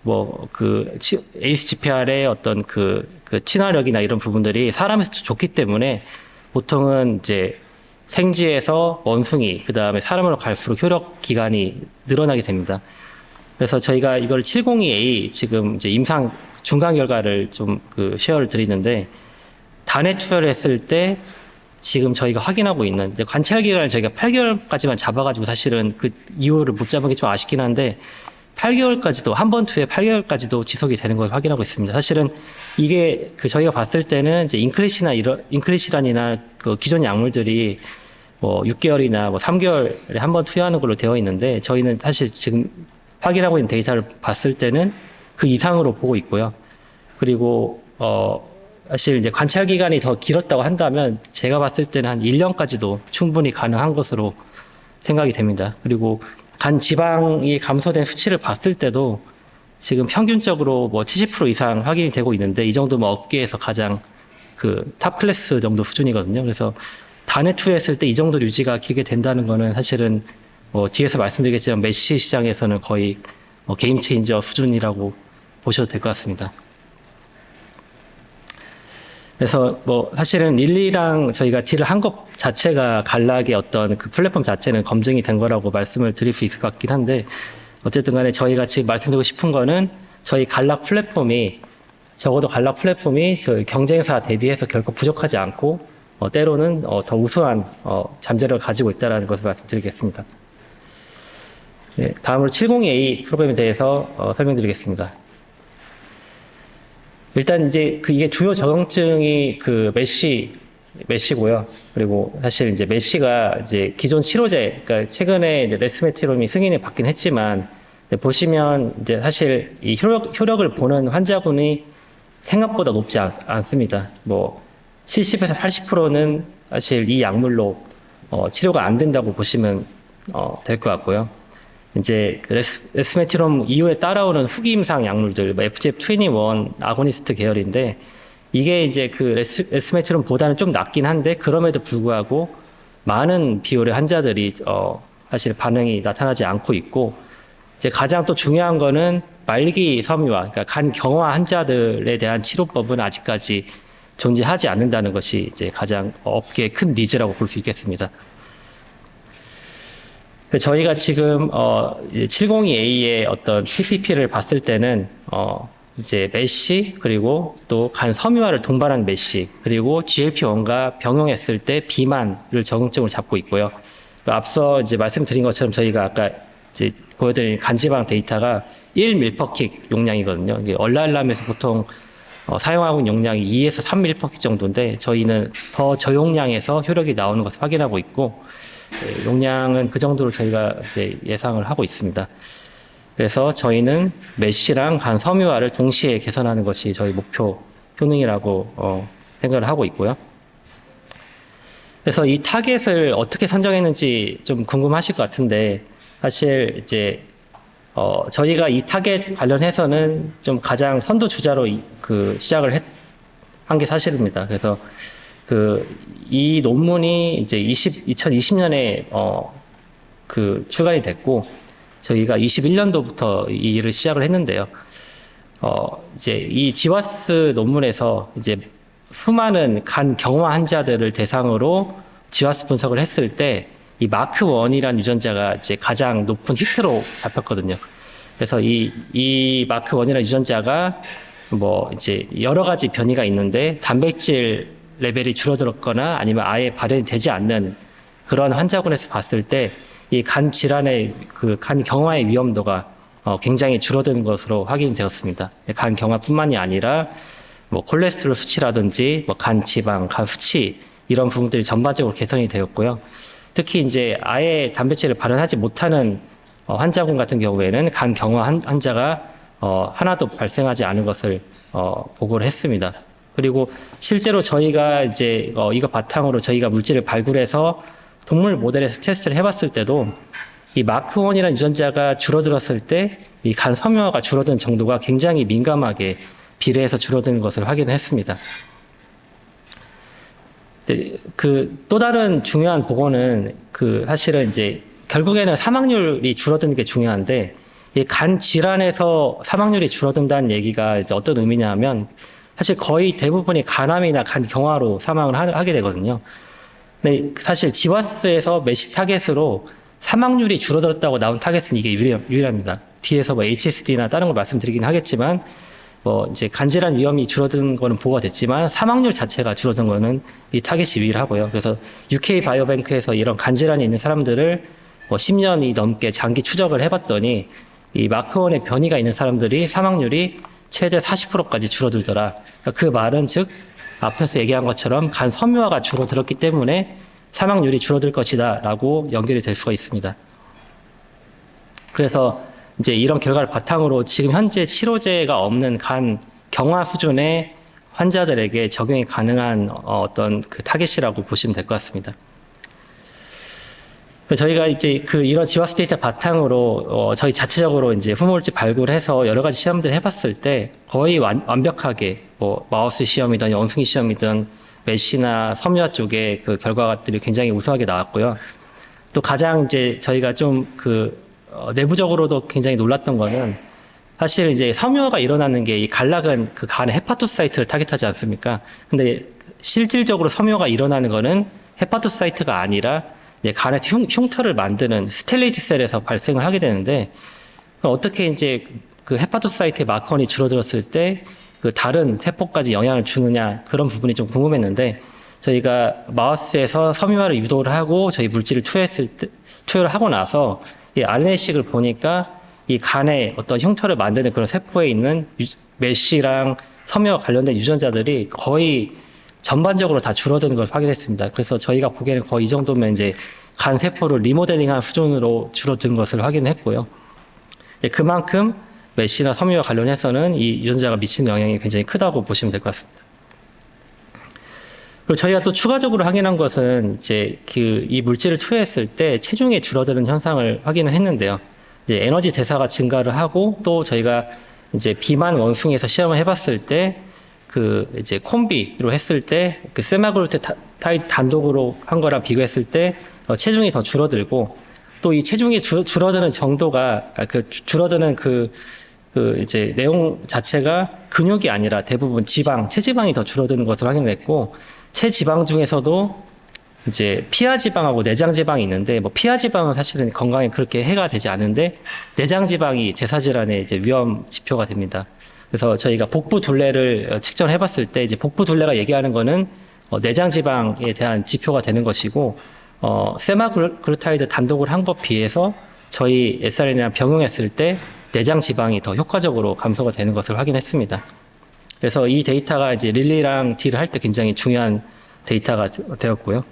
뭐 그 ASGPR의 어떤 그 친화력이나 이런 부분들이 사람에서 좋기 때문에 보통은 이제 생쥐에서 원숭이, 그 다음에 사람으로 갈수록 효력 기간이 늘어나게 됩니다. 그래서 저희가 이걸 702A 지금 이제 임상 중간 결과를 좀 그 쉐어를 드리는데, 단에 투여를 했을 때 지금 저희가 확인하고 있는 이제 관찰 기간을 저희가 8개월까지만 잡아가지고 사실은 그 이후를 못 잡은 게 좀 아쉽긴 한데 8개월까지도 한 번 투에 8개월까지도 지속이 되는 걸 확인하고 있습니다. 사실은 이게 그 저희가 봤을 때는 이제 인클리시란이나 그 기존 약물들이 뭐 6개월이나 뭐 3개월에 한 번 투여하는 걸로 되어 있는데 저희는 사실 지금 확인하고 있는 데이터를 봤을 때는 그 이상으로 보고 있고요. 그리고 사실 이제 관찰 기간이 더 길었다고 한다면 제가 봤을 때는 한 1년까지도 충분히 가능한 것으로 생각이 됩니다. 그리고 간 지방이 감소된 수치를 봤을 때도 지금 평균적으로 뭐 70% 이상 확인이 되고 있는데 이 정도면 업계에서 가장 그 탑 클래스 정도 수준이거든요. 그래서 단에 투여했을 때 이 정도 유지가 길게 된다는 거는 사실은 뭐 뒤에서 말씀드리겠지만 메시 시장에서는 거의 게임 체인저 수준이라고 보셔도 될 것 같습니다. 그래서 뭐 사실은 릴리랑 저희가 딜을 한 것 자체가 간락의 어떤 그 플랫폼 자체는 검증이 된 거라고 말씀을 드릴 수 있을 것 같긴 한데, 어쨌든 간에 저희가 지금 말씀드리고 싶은 거는 저희 간락 플랫폼이 적어도 간락 플랫폼이 저희 경쟁사 대비해서 결코 부족하지 않고 때로는 더 우수한 잠재력을 가지고 있다는 것을 말씀드리겠습니다. 네, 다음으로 702A 프로그램에 대해서 설명드리겠습니다. 일단 이제 이게 주요 적응증이 그 메쉬고요. 그리고 사실 이제 메쉬가 이제 기존 치료제, 그러니까 최근에 이제 레스메트롬이 승인을 받긴 했지만 보시면 이제 사실 이 효력을 보는 환자군이 생각보다 높지 않습니다. 뭐 70에서 80%는 사실 이 약물로 치료가 안 된다고 보시면 될 것 같고요. 이제 레스메트롬 이후에 따라오는 후기임상 약물들, 뭐 FGF21 아고니스트 계열인데 이게 이제 그 레스메트롬보다는 좀 낫긴 한데 그럼에도 불구하고 많은 비율의 환자들이 사실 반응이 나타나지 않고 있고, 이제 가장 또 중요한 거는 말기 섬유화, 그러니까 간 경화 환자들에 대한 치료법은 아직까지 존재하지 않는다는 것이 이제 가장 업계의 큰 니즈라고 볼 수 있겠습니다. 저희가 지금 702A의 어떤 TPP를 봤을 때는 이제 메쉬, 그리고 또 간 섬유화를 동반한 메쉬, 그리고 GLP-1과 병용했을 때 비만을 적응증을 잡고 있고요. 앞서 이제 말씀드린 것처럼 저희가 아까 이제 보여드린 간지방 데이터가 1mg 용량이거든요. 이게 얼라일람에서 보통 사용하고 있는 용량이 2에서 3mg 정도인데 저희는 더 저용량에서 효력이 나오는 것을 확인하고 있고, 용량은 그 정도로 저희가 이제 예상을 하고 있습니다. 그래서 저희는 메쉬랑 간 섬유화를 동시에 개선하는 것이 저희 목표 효능이라고 생각을 하고 있고요. 그래서 이 타겟을 어떻게 선정했는지 좀 궁금하실 것 같은데, 사실 이제 저희가 이 타겟 관련해서는 좀 가장 선두 주자로 시작을 한 게 사실입니다. 그래서 이 논문이 이제 2020년에 출간이 됐고, 저희가 21년도부터 이 일을 시작을 했는데요. 이제 이 지와스 논문에서 이제 수많은 간 경화 환자들을 대상으로 지와스 분석을 했을 때 이 마크 1이라는 유전자가 이제 가장 높은 히트로 잡혔거든요. 그래서 이 마크 1이라는 유전자가 뭐 이제 여러 가지 변이가 있는데 단백질 레벨이 줄어들었거나 아니면 아예 발현이 되지 않는 그런 환자군에서 봤을 때 이 간 질환의 간 경화의 위험도가 굉장히 줄어드는 것으로 확인되었습니다. 간 경화뿐만이 아니라 뭐 콜레스테롤 수치라든지 뭐 간 지방, 간 수치 이런 부분들이 전반적으로 개선이 되었고요. 특히 이제 아예 단백질을 발현하지 못하는 환자군 같은 경우에는 간 경화 환자가 하나도 발생하지 않은 것을 보고를 했습니다. 그리고 실제로 저희가 이제 이거 바탕으로 저희가 물질을 발굴해서 동물 모델에서 테스트를 해봤을 때도 이 마크 1이라는 유전자가 줄어들었을 때 이 간 섬유화가 줄어든 정도가 굉장히 민감하게 비례해서 줄어드는 것을 확인했습니다. 또 다른 중요한 보고는 사실은 이제 결국에는 사망률이 줄어드는 게 중요한데 이 간 질환에서 사망률이 줄어든다는 얘기가 이제 어떤 의미냐면 사실 거의 대부분이 간암이나 간 경화로 사망을 하게 되거든요. 근데 사실 지와스에서 메시 타겟으로 사망률이 줄어들었다고 나온 타겟은 이게 유일합니다. 뒤에서 뭐 HSD나 다른 걸 말씀드리긴 하겠지만 뭐 이제 간질환 위험이 줄어든 거는 보고가 됐지만 사망률 자체가 줄어든 거는 이 타겟이 유일하고요. 그래서 UK 바이오뱅크에서 이런 간질환이 있는 사람들을 뭐 10년이 넘게 장기 추적을 해봤더니 이 마크1의 변이가 있는 사람들이 사망률이 최대 40%까지 줄어들더라. 그러니까 그 말은 즉 앞에서 얘기한 것처럼 간 섬유화가 줄어들었기 때문에 사망률이 줄어들 것이다라고 연결이 될 수가 있습니다. 그래서 이제 이런 결과를 바탕으로 지금 현재 치료제가 없는 간 경화 수준의 환자들에게 적용이 가능한 어떤 타겟이라고 보시면 될 것 같습니다. 저희가 이제 이런 지와스 데이터 바탕으로 저희 자체적으로 이제 후물질 발굴해서 여러 가지 시험들을 해봤을 때 거의 완벽하게 뭐 마우스 시험이든 원숭이 시험이든 메쉬나 섬유화 쪽에 결과들이 굉장히 우수하게 나왔고요. 또 가장 이제 저희가 좀 내부적으로도 굉장히 놀랐던 거는 사실 이제 섬유화가 일어나는 게 이 갈락은 간의 헤파토사이트를 타겟하지 않습니까? 근데 실질적으로 섬유화가 일어나는 거는 헤파토사이트가 아니라 간의 흉터를 만드는 스텔레이트 셀에서 발생을 하게 되는데 어떻게 이제 헤파토사이트의 마커원이 줄어들었을 때 다른 세포까지 영향을 주느냐 그런 부분이 좀 궁금했는데 저희가 마우스에서 섬유화를 유도를 하고 저희 물질을 투여를 하고 나서 이 RNA-식을 보니까 이 간에 어떤 흉터를 만드는 그런 세포에 있는 메쉬랑 섬유와 관련된 유전자들이 거의 전반적으로 다 줄어드는 걸 확인했습니다. 그래서 저희가 보기에는 거의 이 정도면 이제 간 세포를 리모델링한 수준으로 줄어든 것을 확인했고요. 그만큼 메쉬나 섬유와 관련해서는 이 유전자가 미치는 영향이 굉장히 크다고 보시면 될 것 같습니다. 그리고 저희가 또 추가적으로 확인한 것은 이제 이 물질을 투여했을 때 체중이 줄어드는 현상을 확인을 했는데요. 이제 에너지 대사가 증가를 하고 또 저희가 이제 비만 원숭이에서 시험을 해봤을 때 이제 콤비로 했을 때 세마글루타이드 단독으로 한 거랑 비교했을 때 체중이 더 줄어들고 또 이 체중이 줄어드는 정도가 줄어드는 이제 내용 자체가 근육이 아니라 대부분 체지방이 더 줄어드는 것을 확인했고 체지방 중에서도 이제 피하지방하고 내장지방이 있는데 뭐 피하지방은 사실은 건강에 그렇게 해가 되지 않는데 내장지방이 대사질환의 이제 위험 지표가 됩니다. 그래서 저희가 복부 둘레를 측정해 봤을 때 이제 복부 둘레가 얘기하는 거는 내장지방에 대한 지표가 되는 것이고 세마글루타이드 단독을 한 것 비해서 저희 SRN이랑 병용했을 때 내장지방이 더 효과적으로 감소가 되는 것을 확인했습니다. 그래서 이 데이터가 이제 릴리랑 딜을 할 때 굉장히 중요한 데이터가 되었고요.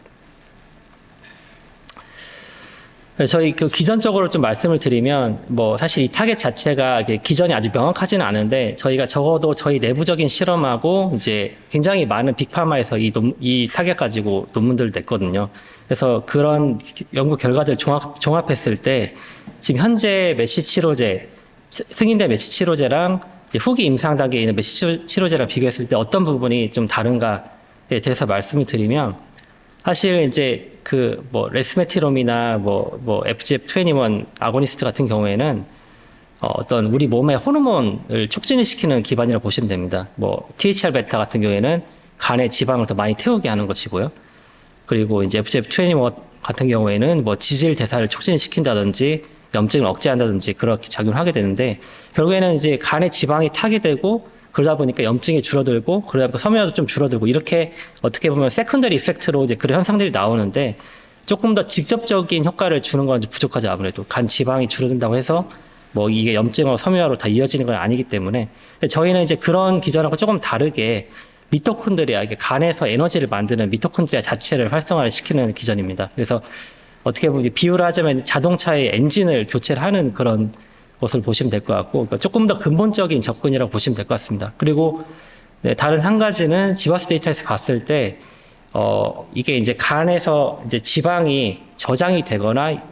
저희 그 기전적으로 좀 말씀을 드리면 뭐 사실 이 타겟 자체가 이게 기전이 아주 명확하지는 않은데 저희가 적어도 저희 내부적인 실험하고 이제 굉장히 많은 빅파마에서 이 타겟 가지고 논문들을 냈거든요. 그래서 그런 연구 결과들 종합했을 때 지금 현재 메시 치료제 승인된 메시 치료제랑 후기 임상 단계에 있는 메시 치료제랑 비교했을 때 어떤 부분이 좀 다른가에 대해서 말씀을 드리면 사실 이제 그 뭐 레스메티롬이나 뭐 FGF21 아고니스트 같은 경우에는 어떤 우리 몸의 호르몬을 촉진을 시키는 기반이라고 보시면 됩니다. 뭐 THR 베타 같은 경우에는 간의 지방을 더 많이 태우게 하는 것이고요. 그리고 이제 FGF21 같은 경우에는 뭐 지질 대사를 촉진시킨다든지 염증을 억제한다든지 그렇게 작용을 하게 되는데 결국에는 이제 간의 지방이 타게 되고 그러다 보니까 염증이 줄어들고 그러다 보니까 섬유화도 좀 줄어들고 이렇게 어떻게 보면 세컨더리 이펙트로 이제 그런 현상들이 나오는데 조금 더 직접적인 효과를 주는 건 부족하죠. 아무래도 간 지방이 줄어든다고 해서 뭐 이게 염증하고 섬유화로 다 이어지는 건 아니기 때문에 저희는 이제 그런 기전하고 조금 다르게 미토콘드리아, 이게 간에서 에너지를 만드는 미토콘드리아 자체를 활성화를 시키는 기전입니다. 그래서 어떻게 보면 비유를 하자면 자동차의 엔진을 교체를 하는 그런 것을 보시면 될 것 같고 그러니까 조금 더 근본적인 접근이라고 보시면 될 것 같습니다. 그리고 네, 다른 한 가지는 지와스 데이터에서 봤을 때 이게 이제 간에서 이제 지방이 저장이 되거나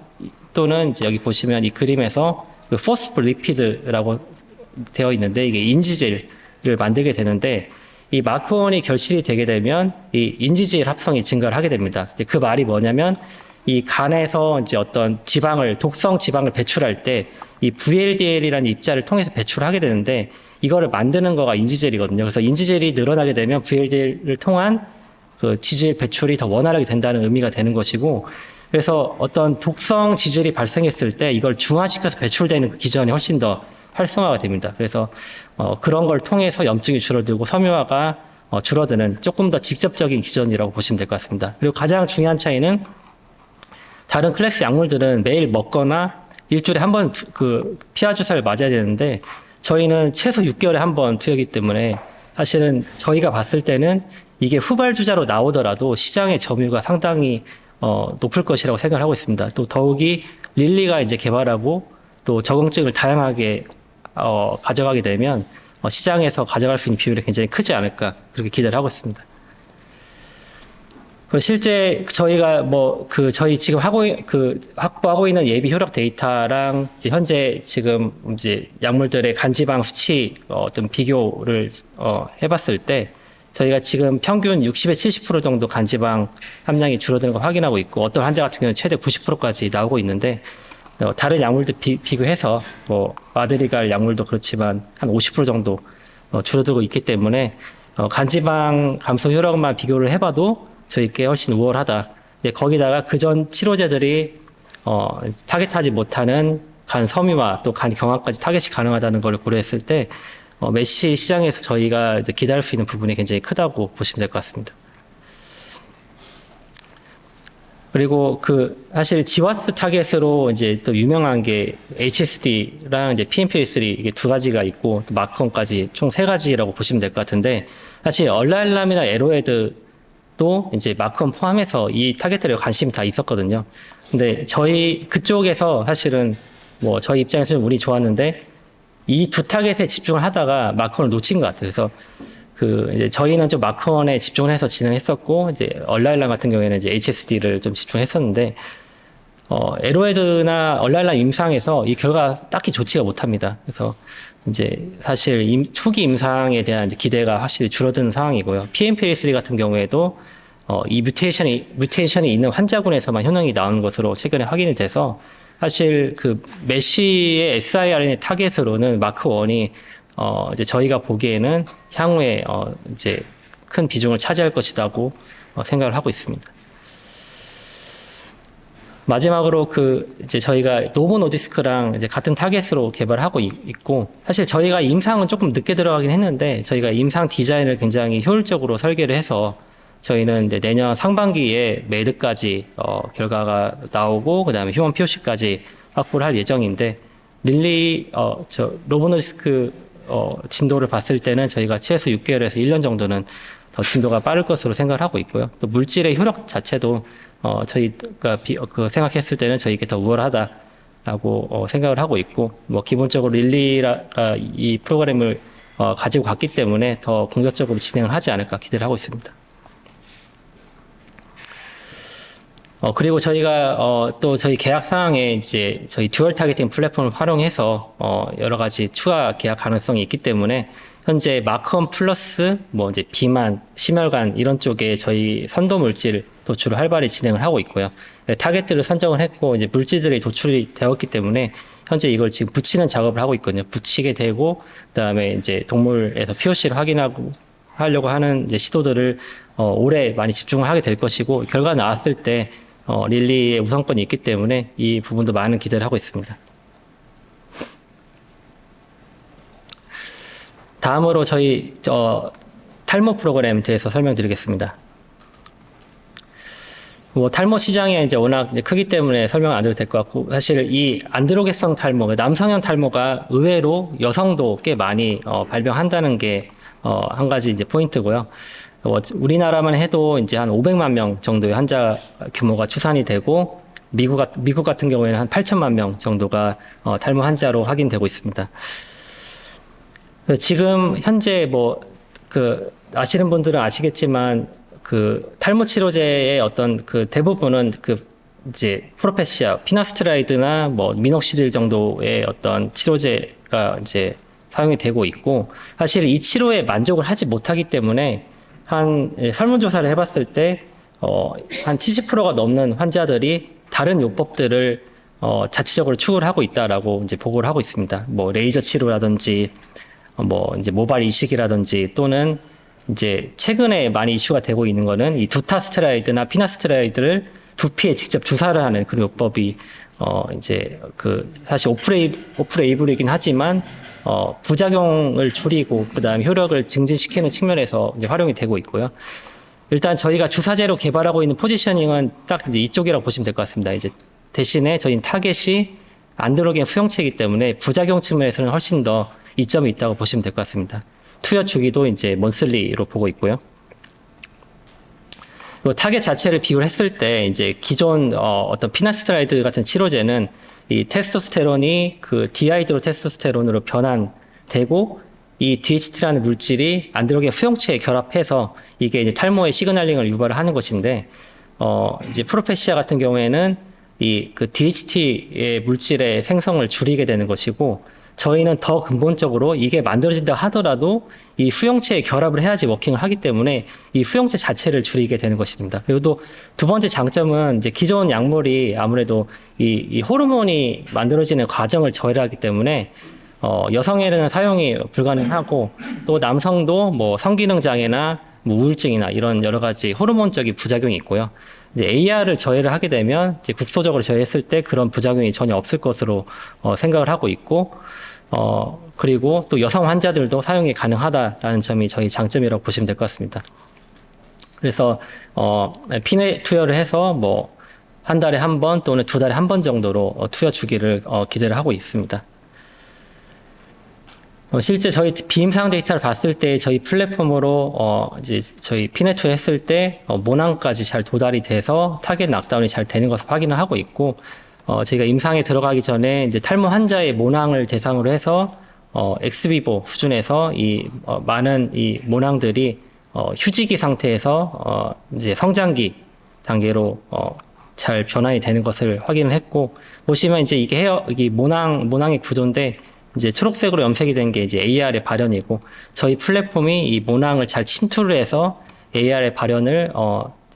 또는 이제 여기 보시면 이 그림에서 그 포스폴리피드라고 되어 있는데 이게 인지질을 만들게 되는데 이 마크원이 결실이 되게 되면 이 인지질 합성이 증가를 하게 됩니다. 그 말이 뭐냐면 이 간에서 이제 어떤 독성 지방을 배출할 때 이 VLDL이라는 입자를 통해서 배출하게 되는데 이거를 만드는 거가 인지젤이거든요. 그래서 인지젤이 늘어나게 되면 VLDL을 통한 그 지질 배출이 더 원활하게 된다는 의미가 되는 것이고 그래서 어떤 독성 지질이 발생했을 때 이걸 중화시켜서 배출되는 그 기전이 훨씬 더 활성화가 됩니다. 그래서 그런 걸 통해서 염증이 줄어들고 섬유화가 줄어드는 조금 더 직접적인 기전이라고 보시면 될 것 같습니다. 그리고 가장 중요한 차이는 다른 클래스 약물들은 매일 먹거나 일주일에 한 번 그 피하 주사를 맞아야 되는데 저희는 최소 6개월에 한 번 투여이기 때문에 사실은 저희가 봤을 때는 이게 후발주자로 나오더라도 시장의 점유율가 상당히 높을 것이라고 생각을 하고 있습니다. 또 더욱이 릴리가 이제 개발하고 또 적응증을 다양하게 가져가게 되면 시장에서 가져갈 수 있는 비율이 굉장히 크지 않을까 그렇게 기대를 하고 있습니다. 실제 저희가 저희 지금 확보하고 있는 예비 효력 데이터랑 이제 현재 지금 이제 약물들의 간지방 수치 어떤 비교를 해봤을 때 저희가 지금 평균 60에 70% 정도 간지방 함량이 줄어드는 걸 확인하고 있고 어떤 환자 같은 경우는 최대 90%까지 나오고 있는데 다른 약물들 비교해서 마드리갈 약물도 그렇지만 한 50% 정도 줄어들고 있기 때문에 간지방 감소 효력만 비교를 해봐도 저희께 훨씬 우월하다. 거기다가 그전 치료제들이 타겟하지 못하는 간 섬유화 또 간 경화까지 타겟이 가능하다는 걸 고려했을 때 메시 시장에서 저희가 이제 기다릴 수 있는 부분이 굉장히 크다고 보시면 될 것 같습니다. 그리고 사실 지와스 타겟으로 이제 또 유명한 게 HSD랑 이제 PMP3 이게 두 가지가 있고 또 마크온까지 총 세 가지라고 보시면 될 것 같은데 사실 얼랄람이나 에로에드도 이제 마크온 포함해서 이 타겟들에 관심이 다 있었거든요. 근데 저희 그쪽에서 사실은 저희 입장에서는 운이 좋았는데 이 두 타겟에 집중을 하다가 마크온을 놓친 것 같아요. 그래서 이제 저희는 좀 마크온에 집중을 해서 진행했었고, 이제 얼라일람 같은 경우에는 이제 HSD를 좀 집중했었는데, 에로에드나 얼라일람 임상에서 이 결과가 딱히 좋지가 못합니다. 그래서 이제 사실 초기 임상에 대한 이제 기대가 확실히 줄어드는 상황이고요. PMP3 같은 경우에도 이 뮤테이션이 있는 환자군에서만 효능이 나오는 것으로 최근에 확인이 돼서 사실 메시의 siRNA 타겟으로는 마크1이 이제 저희가 보기에는 향후에 이제 큰 비중을 차지할 것이라고 생각을 하고 있습니다. 마지막으로 이제 저희가 노보 노디스크랑 이제 같은 타겟으로 개발하고 있고 사실 저희가 임상은 조금 늦게 들어가긴 했는데 저희가 임상 디자인을 굉장히 효율적으로 설계를 해서 저희는 이제 내년 상반기에 매드까지 결과가 나오고 그다음에 휴먼 POC까지 확보를 할 예정인데 릴리 노보 노디스크 진도를 봤을 때는 저희가 최소 6개월에서 1년 정도는 더 더 진도가 빠를 것으로 생각을 하고 있고요. 또 물질의 효력 자체도 저희가 생각했을 때는 저희에게 더 우월하다라고 생각을 하고 있고, 뭐 기본적으로 릴리가 이 프로그램을 가지고 갔기 때문에 더 공격적으로 진행을 하지 않을까 기대를 하고 있습니다. 그리고 저희가 또 저희 계약 사항에 이제 저희 듀얼 타겟팅 플랫폼을 활용해서 여러 가지 추가 계약 가능성이 있기 때문에 현재 마크원 플러스 뭐 이제 비만, 심혈관 이런 쪽에 저희 선도 물질 도출을 활발히 진행을 하고 있고요. 네, 타겟들을 선정을 했고 이제 물질들이 도출이 되었기 때문에 현재 이걸 지금 붙이는 작업을 하고 있거든요. 붙이게 되고 그다음에 이제 동물에서 POC를 하려고 하는 이제 시도들을 올해 많이 집중을 하게 될 것이고, 결과 나왔을 때 릴리의 우선권이 있기 때문에 이 부분도 많은 기대를 하고 있습니다. 다음으로 저희 탈모 프로그램에 대해서 설명드리겠습니다. 뭐 탈모 시장이 이제 워낙 이제 크기 때문에 설명 안 드려도 될 것 같고, 사실 이 안드로게성 탈모, 남성형 탈모가 의외로 여성도 꽤 많이 발병한다는 게 한 가지 이제 포인트고요. 우리나라만 해도 이제 한 500만 명 정도의 환자 규모가 추산이 되고, 미국 같은 경우에는 한 8천만 명 정도가 탈모 환자로 확인되고 있습니다. 지금 현재 뭐 아시는 분들은 아시겠지만 탈모 치료제의 어떤 대부분은 이제 프로페시아, 피나스트라이드나 뭐 미녹시딜 정도의 어떤 치료제가 이제 사용이 되고 있고, 사실 이 치료에 만족을 하지 못하기 때문에 설문조사를 해봤을 때 한 70%가 넘는 환자들이 다른 요법들을 자체적으로 추구를 하고 있다라고 이제 보고를 하고 있습니다. 뭐 레이저 치료라든지 뭐 이제 모발 이식이라든지, 또는 이제 최근에 많이 이슈가 되고 있는 거는 이 두타스테라이드나 피나스테라이드를 두피에 직접 주사를 하는 그런 요법이 이제 사실 오프레이블이긴 하지만 부작용을 줄이고 그다음에 효력을 증진시키는 측면에서 이제 활용이 되고 있고요. 일단 저희가 주사제로 개발하고 있는 포지셔닝은 딱 이제 이쪽이라고 보시면 될 것 같습니다. 이제 대신에 저희는 타겟이 안드로겐 수용체이기 때문에 부작용 측면에서는 훨씬 더 이점이 있다고 보시면 될 것 같습니다. 투여 주기도 이제 먼슬리로 보고 있고요. 그리고 타겟 자체를 비교를 했을 때 이제 기존 어떤 피나스트라이드 같은 치료제는 이 테스토스테론이 디하이드로 테스토스테론으로 변환되고, 이 DHT라는 물질이 안드로겐 수용체에 결합해서 이게 이제 탈모의 시그널링을 유발을 하는 것인데, 이제 프로페시아 같은 경우에는 DHT의 물질의 생성을 줄이게 되는 것이고, 저희는 더 근본적으로 이게 만들어진다 하더라도 이 수용체에 결합을 해야지 워킹을 하기 때문에 이 수용체 자체를 줄이게 되는 것입니다. 그리고 또 두 번째 장점은 이제 기존 약물이 아무래도 이 호르몬이 만들어지는 과정을 저해하기 때문에 여성에는 사용이 불가능하고, 또 남성도 뭐 성기능 장애나 뭐 우울증이나 이런 여러 가지 호르몬적인 부작용이 있고요. 이제 AR을 저해를 하게 되면 이제 국소적으로 저해했을 때 그런 부작용이 전혀 없을 것으로 생각을 하고 있고, 그리고 또 여성 환자들도 사용이 가능하다라는 점이 저희 장점이라고 보시면 될 것 같습니다. 그래서 피내 투여를 해서 뭐 한 달에 한 번 또는 두 달에 한 번 정도로 투여 주기를 기대를 하고 있습니다. 실제 저희 비임상 데이터를 봤을 때 저희 플랫폼으로 이제 저희 피네투 했을 때 모낭까지 잘 도달이 돼서 타겟 낙다운이 잘 되는 것을 확인을 하고 있고, 저희가 임상에 들어가기 전에 이제 탈모 환자의 모낭을 대상으로 해서 엑스비보 수준에서 많은 이 모낭들이 휴지기 상태에서 이제 성장기 단계로 잘 변환이 되는 것을 확인을 했고, 보시면 이제 이게 모낭의 구조인데, 이제 초록색으로 염색이 된 게 이제 AR의 발현이고, 저희 플랫폼이 이 모낭을 잘 침투를 해서 AR의 발현을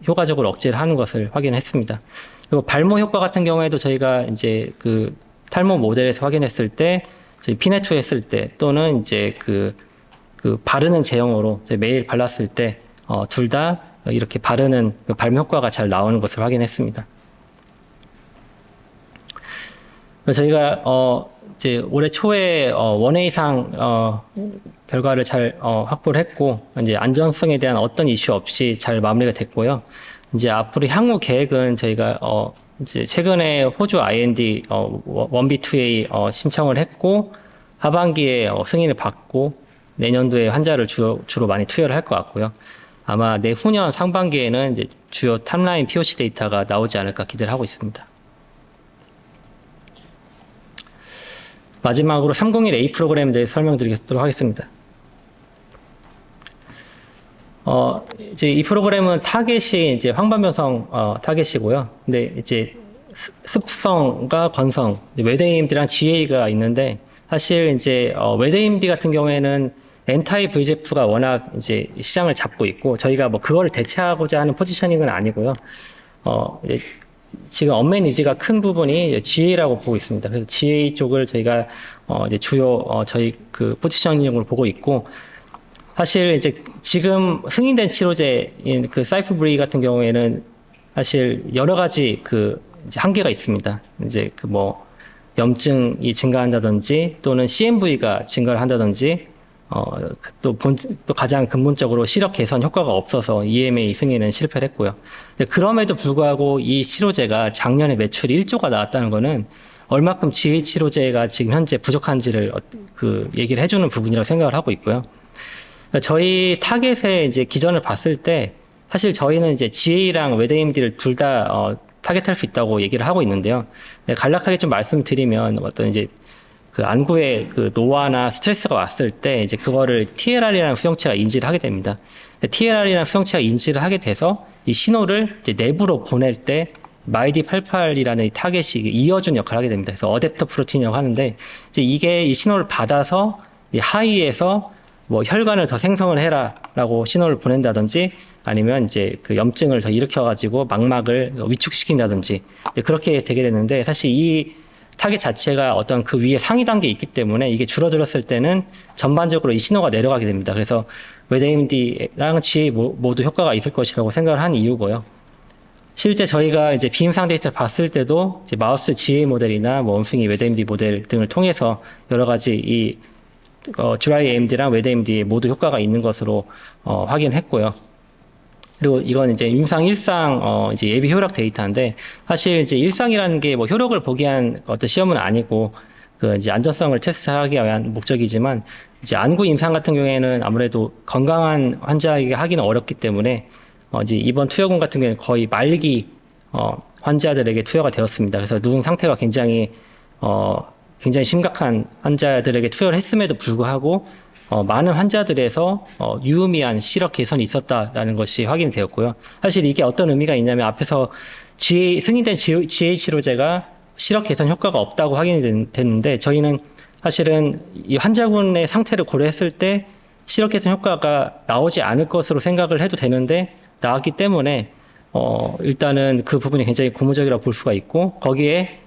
효과적으로 억제를 하는 것을 확인했습니다. 그리고 발모 효과 같은 경우에도 저희가 이제 탈모 모델에서 확인했을 때, 저희 피네투 했을 때, 또는 이제 바르는 제형으로 매일 발랐을 때 둘 다 이렇게 바르는 발모 효과가 잘 나오는 것을 확인했습니다. 저희가 이제 올해 초에 원회 이상 결과를 잘 확보를 했고, 이제 안전성에 대한 어떤 이슈 없이 잘 마무리가 됐고요. 이제 앞으로 향후 계획은 저희가 이제 최근에 호주 IND 1B2A 신청을 했고, 하반기에 승인을 받고 내년도에 환자를 주로 많이 투여를 할 것 같고요. 아마 내후년 상반기에는 이제 주요 탑라인 POC 데이터가 나오지 않을까 기대를 하고 있습니다. 마지막으로 301A 프로그램에 대해 설명드리도록 하겠습니다. 이제 이 프로그램은 타겟이 이제 황반변성 타겟이고요. 근데 이제 습성과 건성, 웨데이엠디랑 GA가 있는데 사실 이제 웨데이엠디 같은 경우에는 엔타이 VEGF가 워낙 이제 시장을 잡고 있고 저희가 뭐 그거를 대체하고자 하는 포지셔닝은 아니고요. 이제 지금 언맨 니즈가 큰 부분이 GA라고 보고 있습니다. 그래서 GA 쪽을 저희가 이제 주요 저희 그 포지셔닝으로 보고 있고 사실 이제 지금 승인된 치료제인 그 사이프브리 같은 경우에는 사실 여러 가지 그 이제 한계가 있습니다. 이제 그 뭐 염증이 증가한다든지 또는 CMV가 증가를 한다든지 또 가장 근본적으로 시력 개선 효과가 없어서 EMA 승인은 실패를 했고요. 그럼에도 불구하고 이 치료제가 작년에 매출이 1조가 나왔다는 거는 얼마큼 GA 치료제가 지금 현재 부족한지를 그 얘기를 해주는 부분이라고 생각을 하고 있고요. 저희 타겟의 이제 기전을 봤을 때 사실 저희는 이제 GA랑 웨데이엠디를 둘 다 타겟할 수 있다고 얘기를 하고 있는데요. 간략하게 좀 말씀드리면 어떤 이제 그 안구에 그 노화나 스트레스가 왔을 때 이제 그거를 TLR이라는 수용체가 인지를 하게 됩니다. TLR이라는 수용체가 인지를 하게 돼서 이 신호를 이제 내부로 보낼 때 MYD88이라는 이 타겟이 이어준 역할을 하게 됩니다. 그래서 어댑터 프로틴이라고 하는데 이제 이게 이 신호를 받아서 이 하위에서 뭐 혈관을 더 생성을 해라라고 신호를 보낸다든지 아니면 이제 그 염증을 더 일으켜가지고 망막을 위축시킨다든지 그렇게 되게 되는데 사실 이 타겟 자체가 어떤 그 위에 상위 단계에 있기 때문에 이게 줄어들었을 때는 전반적으로 이 신호가 내려가게 됩니다. 그래서 웨데이엠디랑 GA 모두 효과가 있을 것이라고 생각을 한 이유고요. 실제 저희가 이제 비임상 데이터를 봤을 때도 이제 마우스 GA 모델이나 뭐 원숭이 웨데이엠디 모델 등을 통해서 여러 가지 이 드라이 AMD랑 웨데이엠디 모두 효과가 있는 것으로 확인했고요. 그리고 이건 이제 임상 일상 이제 예비 효력 데이터인데 사실 이제 일상이라는 게 뭐 효력을 보기 위한 어떤 시험은 아니고 그 이제 안전성을 테스트하기 위한 목적이지만 이제 안구 임상 같은 경우에는 아무래도 건강한 환자에게 하기는 어렵기 때문에 이제 이번 투여군 같은 경우에는 거의 말기 환자들에게 투여가 되었습니다. 그래서 누군 상태가 굉장히 심각한 환자들에게 투여를 했음에도 불구하고 많은 환자들에서 유의미한 시력 개선이 있었다라는 것이 확인이 되었고요. 사실 이게 어떤 의미가 있냐면 앞에서 승인된 GA 치료제가 시력 개선 효과가 없다고 확인이 됐는데 저희는 사실은 이 환자군의 상태를 고려했을 때 시력 개선 효과가 나오지 않을 것으로 생각을 해도 되는데 나왔기 때문에 일단은 그 부분이 굉장히 고무적이라고 볼 수가 있고 거기에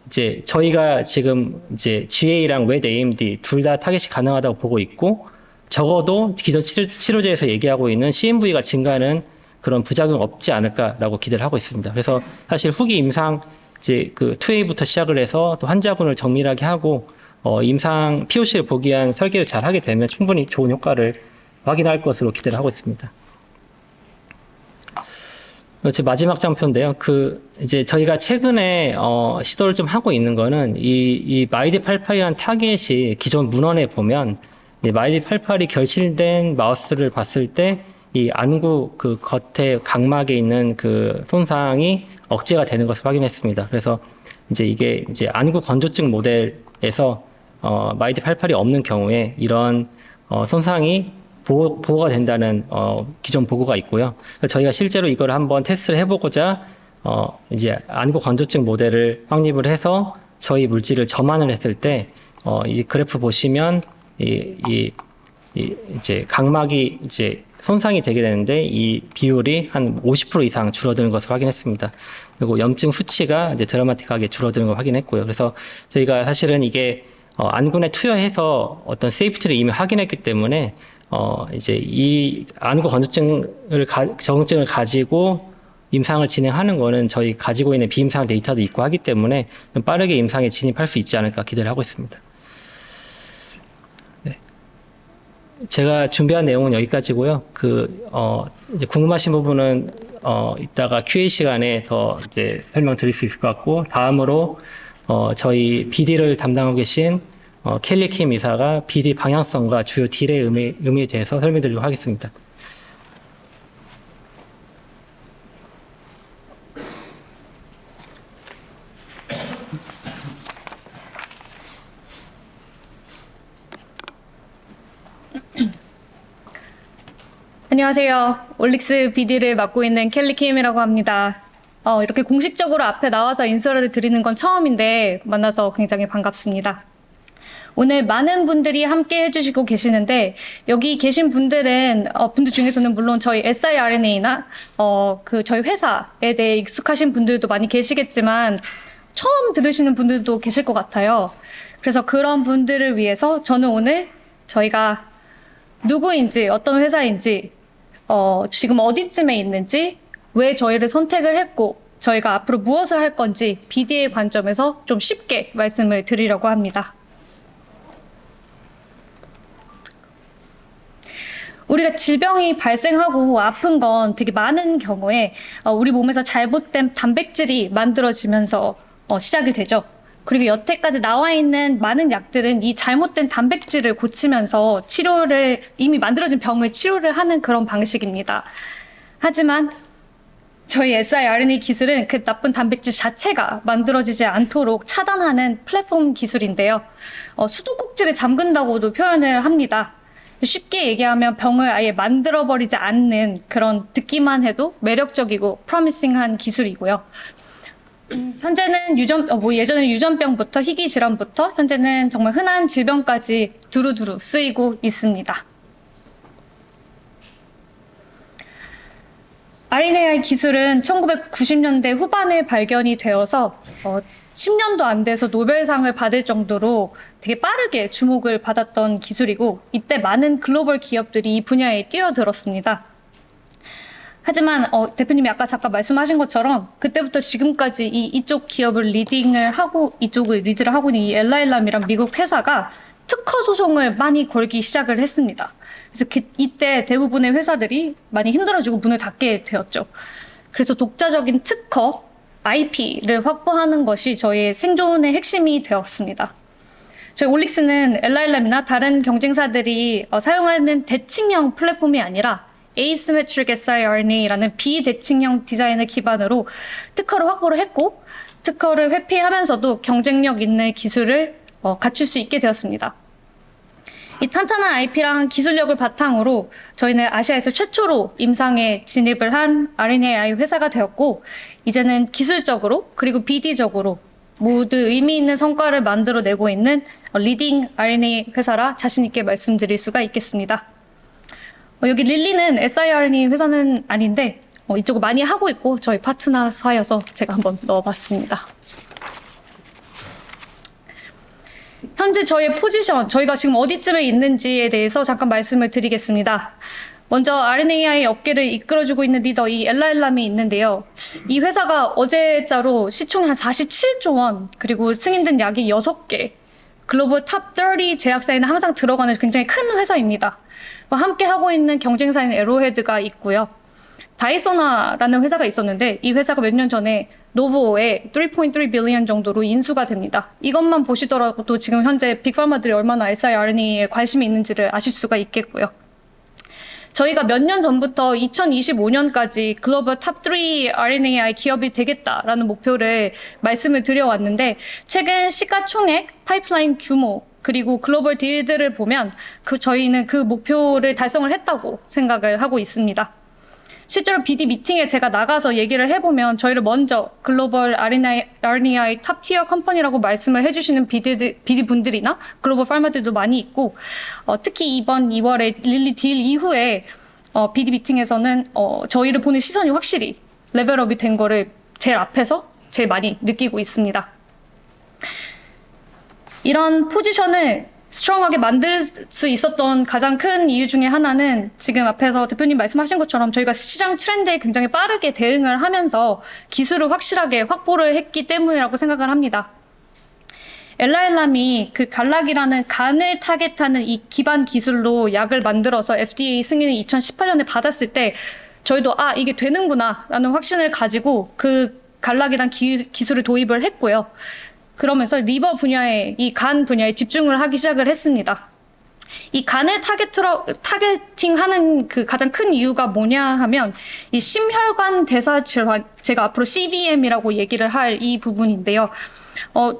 이제 저희가 지금 이제 GA랑 웨데이엠디 둘 다 타겟이 가능하다고 보고 있고 적어도 기존 치료제에서 얘기하고 있는 CMV가 증가하는 그런 부작용 없지 않을까라고 기대를 하고 있습니다. 그래서 사실 후기 임상 이제 그 2A부터 시작을 해서 또 환자군을 정밀하게 하고 임상 POC를 보기 위한 설계를 잘 하게 되면 충분히 좋은 효과를 확인할 것으로 기대를 하고 있습니다. 제 마지막 장표인데요. 이제 저희가 최근에, 시도를 좀 하고 있는 거는, 이 MYD88이라는 타겟이 기존 문헌에 보면, MYD88이 결실된 마우스를 봤을 때, 이 안구 그 겉에 각막에 있는 그 손상이 억제가 되는 것을 확인했습니다. 그래서 이제 이게 이제 안구 건조증 모델에서, MYD88이 없는 경우에 이런, 손상이 보호가 된다는 기존 보고가 있고요. 저희가 실제로 이걸 한번 테스트를 해보고자 이제 안구 건조증 모델을 확립을 해서 저희 물질을 점안을 했을 때 이 그래프 보시면 이제 각막이 이제 손상이 되게 되는데 이 비율이 한 50% 이상 줄어드는 것을 확인했습니다. 그리고 염증 수치가 이제 드라마틱하게 줄어드는 걸 확인했고요. 그래서 저희가 사실은 이게 안군에 투여해서 어떤 세이프티를 이미 확인했기 때문에 이제 이 안구 적응증을 가지고 임상을 진행하는 거는 저희 가지고 있는 비임상 데이터도 있고 하기 때문에 빠르게 임상에 진입할 수 있지 않을까 기대를 하고 있습니다. 네. 제가 준비한 내용은 여기까지고요. 이제 궁금하신 부분은 이따가 QA 시간에 더 이제 설명드릴 수 있을 것 같고 다음으로 저희 BD를 담당하고 계신 켈리 킴 이사가 BD 방향성과 주요 딜의 의미에 대해서 설명드리도록 하겠습니다. 안녕하세요. 올릭스 BD를 맡고 있는 켈리 킴이라고 합니다. 이렇게 공식적으로 앞에 나와서 인사를 드리는 건 처음인데 만나서 굉장히 반갑습니다. 오늘 많은 분들이 함께 해주시고 계시는데 여기 계신 분들 중에서는 물론 저희 siRNA나 저희 회사에 대해 익숙하신 분들도 많이 계시겠지만 처음 들으시는 분들도 계실 것 같아요. 그래서 그런 분들을 위해서 저는 오늘 저희가 누구인지 어떤 회사인지 지금 어디쯤에 있는지 왜 저희를 선택을 했고 저희가 앞으로 무엇을 할 건지 BD의 관점에서 좀 쉽게 말씀을 드리려고 합니다. 우리가 질병이 발생하고 아픈 건 되게 많은 경우에 우리 몸에서 잘못된 단백질이 만들어지면서 시작이 되죠. 그리고 여태까지 나와 있는 많은 약들은 이 잘못된 단백질을 고치면서 이미 만들어진 병을 치료를 하는 그런 방식입니다. 하지만 저희 siRNA 기술은 그 나쁜 단백질 자체가 만들어지지 않도록 차단하는 플랫폼 기술인데요. 수도꼭지를 잠근다고도 표현을 합니다. 쉽게 얘기하면 병을 아예 만들어버리지 않는 그런 듣기만 해도 매력적이고 프로미싱한 기술이고요. 현재는 예전에 유전병부터 희귀 질환부터 현재는 정말 흔한 질병까지 두루두루 쓰이고 있습니다. RNAi 기술은 1990년대 후반에 발견이 되어서 10년도 안 돼서 노벨상을 받을 정도로 되게 빠르게 주목을 받았던 기술이고 이때 많은 글로벌 기업들이 이 분야에 뛰어들었습니다. 하지만 대표님이 아까 잠깐 말씀하신 것처럼 그때부터 지금까지 이쪽 기업을 리드를 하고 있는 이 엘라일람이란 미국 회사가 특허 소송을 많이 걸기 시작을 했습니다. 그래서 이때 대부분의 회사들이 많이 힘들어지고 문을 닫게 되었죠. 그래서 독자적인 특허, IP를 확보하는 것이 저희의 생존의 핵심이 되었습니다. 저희 올릭스는 엘라일람이나 다른 경쟁사들이 사용하는 대칭형 플랫폼이 아니라 Asymmetric siRNA라는 비대칭형 디자인을 기반으로 특허를 확보를 했고 특허를 회피하면서도 경쟁력 있는 기술을 갖출 수 있게 되었습니다. 이 탄탄한 IP랑 기술력을 바탕으로 저희는 아시아에서 최초로 임상에 진입을 한 RNAi 회사가 되었고 이제는 기술적으로 그리고 BD적으로 모두 의미 있는 성과를 만들어내고 있는 리딩 RNA 회사라 자신 있게 말씀드릴 수가 있겠습니다. 여기 릴리는 siRNA 회사는 아닌데 이쪽을 많이 하고 있고 저희 파트너사여서 제가 한번 넣어봤습니다. 현재 저희의 포지션, 저희가 지금 어디쯤에 있는지에 대해서 잠깐 말씀을 드리겠습니다. 먼저 RNAi 업계를 이끌어주고 있는 리더 이 엘라일람이 있는데요. 이 회사가 어제자로 시총이 한 47조 원, 그리고 승인된 약이 6개, 글로벌 탑 30 제약사에는 항상 들어가는 굉장히 큰 회사입니다. 함께 하고 있는 경쟁사인 에로헤드가 있고요. 다이소나라는 회사가 있었는데 이 회사가 몇 년 전에 노보에 3.3 빌리언 정도로 인수가 됩니다. 이것만 보시더라도 지금 현재 빅파마들이 얼마나 siRNA에 관심이 있는지를 아실 수가 있겠고요. 저희가 몇 년 전부터 2025년까지 글로벌 탑 3 RNAi 기업이 되겠다라는 목표를 말씀을 드려왔는데 최근 시가총액, 파이프라인 규모, 그리고 글로벌 딜들을 보면 저희는 그 목표를 달성을 했다고 생각을 하고 있습니다. 실제로 BD 미팅에 제가 나가서 얘기를 해보면 저희를 먼저 글로벌 RNAi 탑 티어 컴퍼니라고 말씀을 해주시는 BD 분들이나 글로벌 파마들도 많이 있고 특히 이번 2월에 릴리 딜 이후에 BD 미팅에서는 저희를 보는 시선이 확실히 레벨업이 된 거를 제일 앞에서 제일 많이 느끼고 있습니다. 이런 포지션을 스트롱하게 만들 수 있었던 가장 큰 이유 중에 하나는 지금 앞에서 대표님 말씀하신 것처럼 저희가 시장 트렌드에 굉장히 빠르게 대응을 하면서 기술을 확실하게 확보를 했기 때문이라고 생각을 합니다. 엘라일람이 그 갈락이라는 간을 타겟하는 이 기반 기술로 약을 만들어서 FDA 승인을 2018년에 받았을 때 저희도 이게 되는구나 라는 확신을 가지고 그 갈락이란 기술을 도입을 했고요. 그러면서 리버 분야에, 이 간 분야에 집중을 하기 시작을 했습니다. 이 간을 타겟팅하는 그 가장 큰 이유가 뭐냐 하면 이 심혈관 대사 질환, 제가 앞으로 CVM이라고 얘기를 할 이 부분인데요.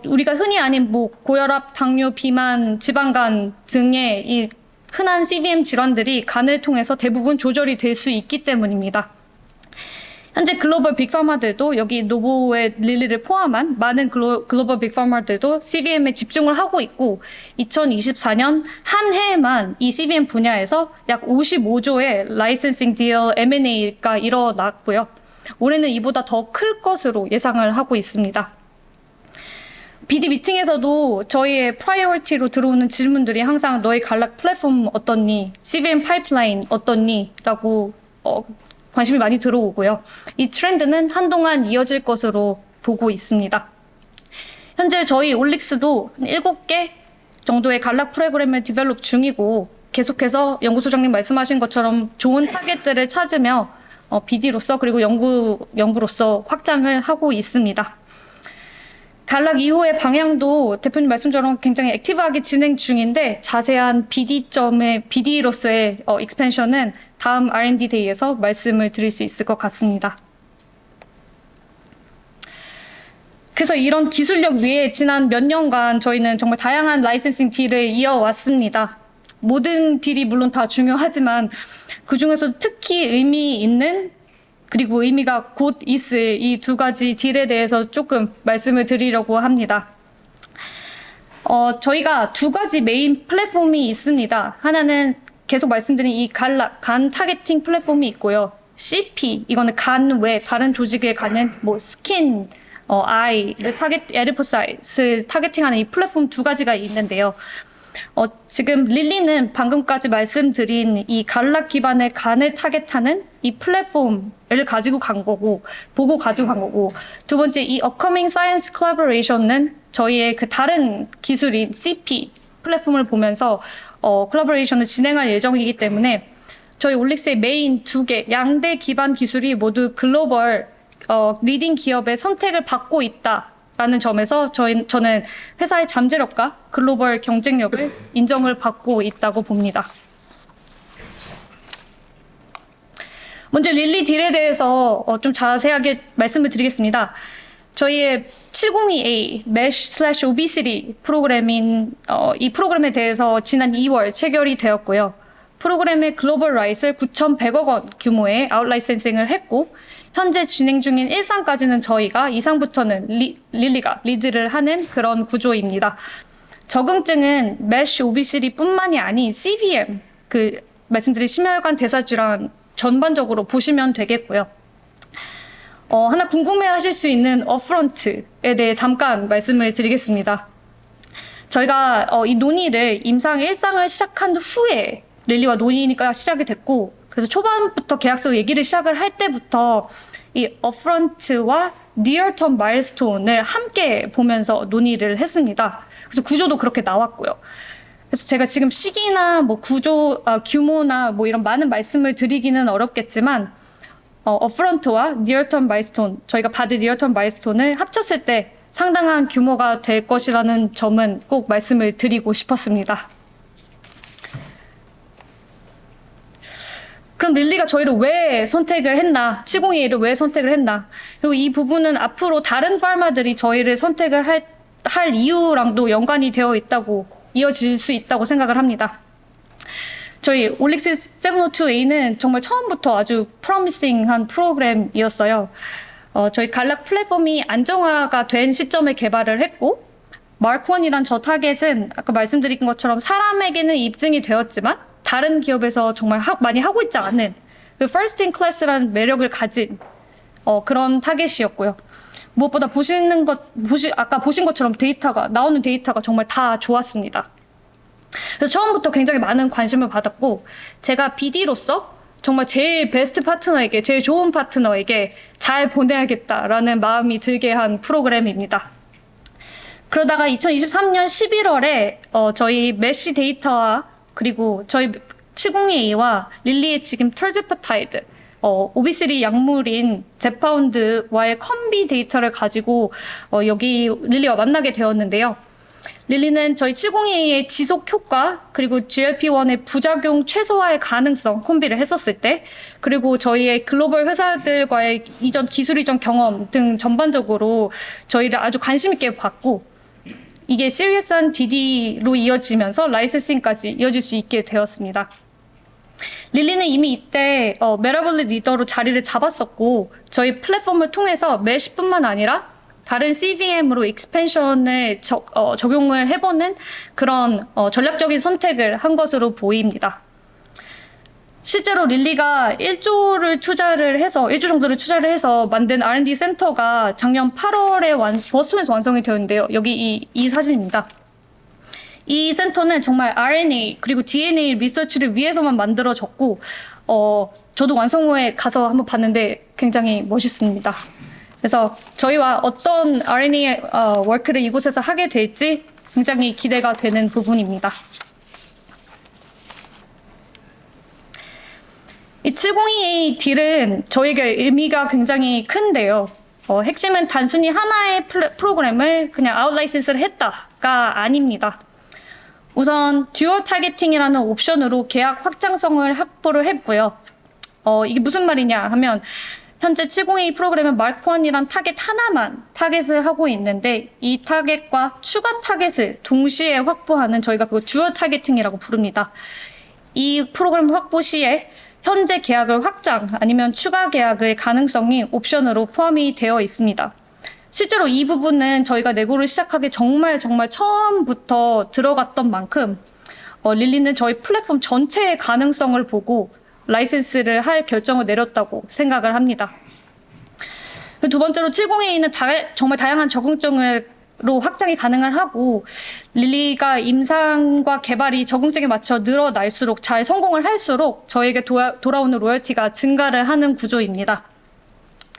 우리가 흔히 아는 고혈압, 당뇨, 비만, 지방간 등의 이 흔한 CVM 질환들이 간을 통해서 대부분 조절이 될 수 있기 때문입니다. 현재 글로벌 빅파마들도 여기 노보의 릴리를 포함한 많은 글로벌 빅파마들도 CVM에 집중을 하고 있고 2024년 한 해에만 이 CVM 분야에서 약 55조의 라이센싱 딜 M&A가 일어났고요. 올해는 이보다 더 클 것으로 예상을 하고 있습니다. BD 미팅에서도 저희의 프라이어리티로 들어오는 질문들이 항상 너희 간락 플랫폼 어떻니? CVM 파이프라인 어떻니? 라고 관심이 많이 들어오고요. 이 트렌드는 한동안 이어질 것으로 보고 있습니다. 현재 저희 올릭스도 7개 정도의 간락 프로그램을 디벨롭 중이고 계속해서 연구소장님 말씀하신 것처럼 좋은 타겟들을 찾으며 BD로서 그리고 연구로서 확장을 하고 있습니다. 간락 이후의 방향도 대표님 말씀처럼 굉장히 액티브하게 진행 중인데 자세한 BD로서의 익스펜션은 다음 R&D 데이에서 말씀을 드릴 수 있을 것 같습니다. 그래서 이런 기술력 위에 지난 몇 년간 저희는 정말 다양한 라이센싱 딜을 이어왔습니다. 모든 딜이 물론 다 중요하지만 그중에서 특히 의미 있는 그리고 의미가 곧 있을 이 두 가지 딜에 대해서 조금 말씀을 드리려고 합니다. 저희가 두 가지 메인 플랫폼이 있습니다. 하나는 계속 말씀드린 이 간 타겟팅 플랫폼이 있고요. CP, 이거는 간 외 다른 조직에 가는 스킨, 아이를 에리포사이트를 타겟팅하는 이 플랫폼 두 가지가 있는데요. 지금 릴리는 방금까지 말씀드린 이 간락 기반의 간을 타겟하는 이 플랫폼을 가지고 간 거고, 두 번째 이 upcoming science collaboration은 저희의 그 다른 기술인 CP 플랫폼을 보면서 콜라보레이션을 진행할 예정이기 때문에 저희 올릭스의 메인 두 개, 양대 기반 기술이 모두 글로벌 리딩 기업의 선택을 받고 있다라는 점에서 저는 회사의 잠재력과 글로벌 경쟁력을 인정을 받고 있다고 봅니다. 먼저 릴리 딜에 대해서 좀 자세하게 말씀을 드리겠습니다. 저희의 702A MASH/Obesity 프로그램인 이 프로그램에 대해서 지난 2월 체결이 되었고요. 프로그램의 글로벌 라이트를 9,100억 원 규모의 아웃라이센싱을 했고 현재 진행 중인 1상까지는 저희가 2상부터는 릴리가 리드를 하는 그런 구조입니다. 적응증은 MASH 오비시티뿐만이 아닌 CVM, 말씀드린 심혈관 대사질환 전반적으로 보시면 되겠고요. 하나 궁금해하실 수 있는 업프런트에 대해 잠깐 말씀을 드리겠습니다. 저희가 이 논의를 임상 1상을 시작한 후에 릴리와 논의가 시작이 됐고 그래서 초반부터 계약서 얘기를 시작을 할 때부터 이 업프런트와 니어텀 마일스톤을 함께 보면서 논의를 했습니다. 그래서 구조도 그렇게 나왔고요. 그래서 제가 지금 시기나 규모나 이런 많은 말씀을 드리기는 어렵겠지만 업프런트와 니어텀 마일스톤, 저희가 받은 니어텀 마일스톤을 합쳤을 때 상당한 규모가 될 것이라는 점은 꼭 말씀을 드리고 싶었습니다. 그럼 릴리가 저희를 왜 선택을 했나, 702A를 왜 선택을 했나, 그리고 이 부분은 앞으로 다른 파마들이 저희를 선택을 할 이유랑도 연관이 되어 있다고, 이어질 수 있다고 생각을 합니다. 저희 올릭스 702A는 정말 처음부터 아주 프로미싱한 프로그램이었어요. 저희 간락 플랫폼이 안정화가 된 시점에 개발을 했고, 마크1이란 저 타겟은 아까 말씀드린 것처럼 사람에게는 입증이 되었지만 다른 기업에서 정말 많이 하고 있지 않은 그 first in class라는 매력을 가진 그런 타겟이었고요. 무엇보다 아까 보신 것처럼 나오는 데이터가 정말 다 좋았습니다. 그래서 처음부터 굉장히 많은 관심을 받았고 제가 BD로서 정말 제일 베스트 파트너에게, 제일 좋은 파트너에게 잘 보내야겠다라는 마음이 들게 한 프로그램입니다. 그러다가 2023년 11월에 저희 메쉬 데이터와 그리고 저희 702A와 릴리의 지금 털제파타이드, 오비시리 약물인 제파운드와의 컴비 데이터를 가지고 여기 릴리와 만나게 되었는데요. 릴리는 저희 702A의 지속 효과 그리고 GLP-1의 부작용 최소화의 가능성 콤비를 했었을 때 그리고 저희의 글로벌 회사들과의 기술 이전 경험 등 전반적으로 저희를 아주 관심 있게 봤고 이게 시리어스한 DD로 이어지면서 라이센싱까지 이어질 수 있게 되었습니다. 릴리는 이미 이때 메라블리 리더로 자리를 잡았었고 저희 플랫폼을 통해서 메시뿐만 아니라 다른 CVM으로 익스펜션을 적용을 해보는 그런 전략적인 선택을 한 것으로 보입니다. 실제로 릴리가 1조 정도를 투자를 해서 만든 R&D 센터가 작년 8월에 버스턴에서 완성이 되었는데요. 여기 이 사진입니다. 이 센터는 정말 RNA 그리고 DNA 리서치를 위해서만 만들어졌고 저도 완성 후에 가서 한번 봤는데 굉장히 멋있습니다. 그래서 저희와 어떤 RNA 워크를 이곳에서 하게 될지 굉장히 기대가 되는 부분입니다. 이 702A 딜은 저에게 의미가 굉장히 큰데요. 핵심은 단순히 하나의 프로그램을 그냥 아웃라이센스를 했다가 아닙니다. 우선 듀얼 타겟팅이라는 옵션으로 계약 확장성을 확보를 했고요. 이게 무슨 말이냐 하면 현재 702 프로그램은 마크1이란 타겟 하나만 타겟을 하고 있는데 이 타겟과 추가 타겟을 동시에 확보하는 저희가 그걸 듀얼 타겟팅이라고 부릅니다. 이 프로그램 확보 시에 현재 계약을 확장 아니면 추가 계약의 가능성이 옵션으로 포함이 되어 있습니다. 실제로 이 부분은 저희가 내고를 시작하기 정말 처음부터 들어갔던 만큼 릴리는 저희 플랫폼 전체의 가능성을 보고 라이센스를 할 결정을 내렸다고 생각을 합니다. 두 번째로 702A는 정말 다양한 적응증으로 확장이 가능을 하고 릴리가 임상과 개발이 적응증에 맞춰 늘어날수록 잘 성공을 할수록 저에게 돌아오는 로열티가 증가를 하는 구조입니다.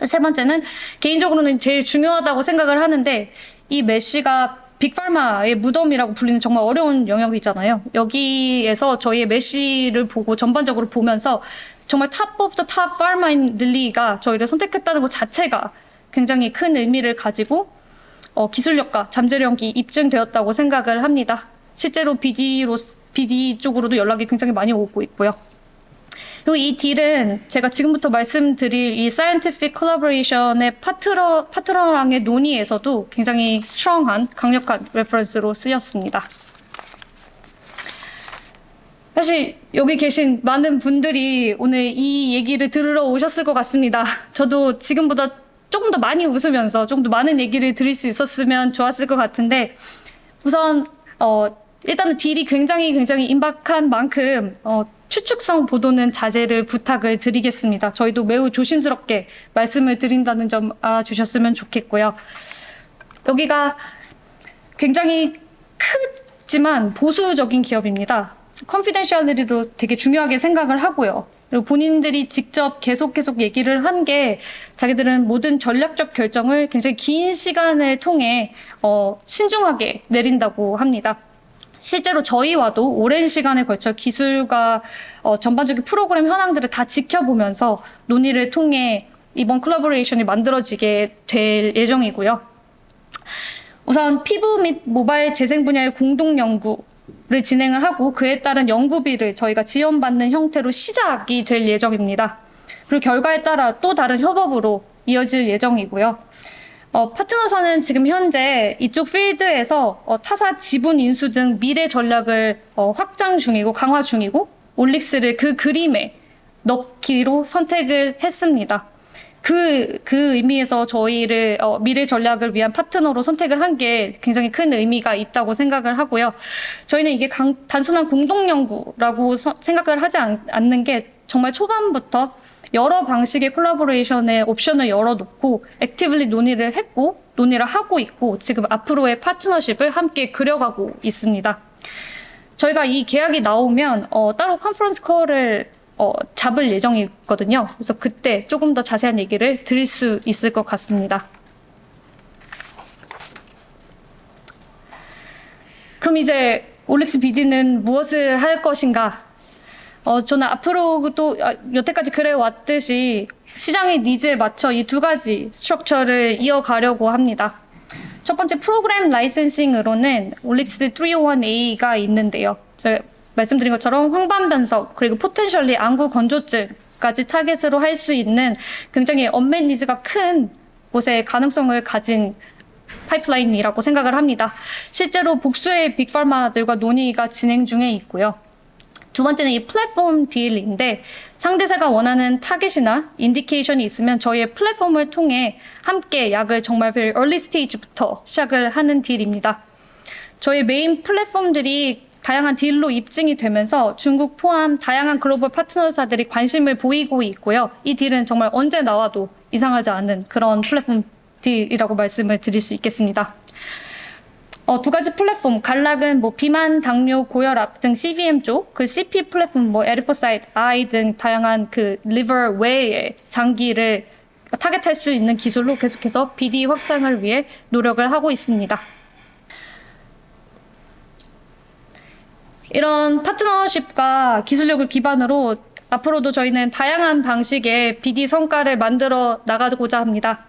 세 번째는 개인적으로는 제일 중요하다고 생각을 하는데 이 메시가 빅파마의 무덤이라고 불리는 정말 어려운 영역이잖아요. 여기에서 저희의 메시를 보고 전반적으로 보면서 정말 탑 오브 더 탑 파마인 릴리가 저희를 선택했다는 것 자체가 굉장히 큰 의미를 가지고 기술력과 잠재력이 입증되었다고 생각을 합니다. 실제로 BD 쪽으로도 연락이 굉장히 많이 오고 있고요. 그리고 이 딜은 제가 지금부터 말씀드릴 이 사이언티픽 콜라보레이션의 파트너랑의 논의에서도 굉장히 스트롱한, 강력한 레퍼런스로 쓰였습니다. 사실 여기 계신 많은 분들이 오늘 이 얘기를 들으러 오셨을 것 같습니다. 저도 지금보다 조금 더 많이 웃으면서 좀 더 많은 얘기를 드릴 수 있었으면 좋았을 것 같은데 우선 일단은 딜이 굉장히 임박한 만큼 추측성 보도는 자제를 부탁을 드리겠습니다. 저희도 매우 조심스럽게 말씀을 드린다는 점 알아주셨으면 좋겠고요. 여기가 굉장히 크지만 보수적인 기업입니다. 컨피덴셜리티로 되게 중요하게 생각을 하고요. 그리고 본인들이 직접 계속 얘기를 한 게 자기들은 모든 전략적 결정을 굉장히 긴 시간을 통해 신중하게 내린다고 합니다. 실제로 저희와도 오랜 시간에 걸쳐 기술과 전반적인 프로그램 현황들을 다 지켜보면서 논의를 통해 이번 콜라보레이션이 만들어지게 될 예정이고요. 우선 피부 및 모바일 재생 분야의 공동 연구를 진행을 하고 그에 따른 연구비를 저희가 지원받는 형태로 시작이 될 예정입니다. 그리고 결과에 따라 또 다른 협업으로 이어질 예정이고요. 파트너사는 지금 현재 이쪽 필드에서 타사 지분 인수 등 미래 전략을 확장 중이고 강화 중이고 올릭스를 그 그림에 넣기로 선택을 했습니다. 그 의미에서 저희를 미래 전략을 위한 파트너로 선택을 한 게 굉장히 큰 의미가 있다고 생각을 하고요. 저희는 이게 단순한 공동 연구라고 생각을 하지 않는 게 정말 초반부터 여러 방식의 콜라보레이션의 옵션을 열어놓고 액티브리 논의를 했고 논의를 하고 있고 지금 앞으로의 파트너십을 함께 그려가고 있습니다. 저희가 이 계약이 나오면 따로 컨퍼런스 콜을 잡을 예정이거든요. 그래서 그때 조금 더 자세한 얘기를 드릴 수 있을 것 같습니다. 그럼 이제 올릭스 BD는 무엇을 할 것인가? 저는 앞으로 또 여태까지 그래왔듯이 시장의 니즈에 맞춰 이 두 가지 스트럭처를 이어가려고 합니다. 첫 번째 프로그램 라이센싱으로는 올릭스 301A가 있는데요. 제가 말씀드린 것처럼 황반 변석 그리고 포텐셜리 안구 건조증까지 타겟으로 할 수 있는 굉장히 언맷 니즈가 큰 곳의 가능성을 가진 파이프라인이라고 생각을 합니다. 실제로 복수의 빅파마들과 논의가 진행 중에 있고요. 두 번째는 이 플랫폼 딜인데 상대사가 원하는 타겟이나 인디케이션이 있으면 저희의 플랫폼을 통해 함께 약을 정말 very early stage부터 시작을 하는 딜입니다. 저희 메인 플랫폼들이 다양한 딜로 입증이 되면서 중국 포함 다양한 글로벌 파트너사들이 관심을 보이고 있고요. 이 딜은 정말 언제 나와도 이상하지 않은 그런 플랫폼 딜이라고 말씀을 드릴 수 있겠습니다. 두 가지 플랫폼, 갈락은 뭐 비만, 당뇨, 고혈압 등 CVM 쪽, 그 CP 플랫폼, 뭐 에리포사이트, 아이 등 다양한 그 리버 외의 장기를 타겟할 수 있는 기술로 계속해서 BD 확장을 위해 노력을 하고 있습니다. 이런 파트너십과 기술력을 기반으로 앞으로도 저희는 다양한 방식의 BD 성과를 만들어 나가고자 합니다.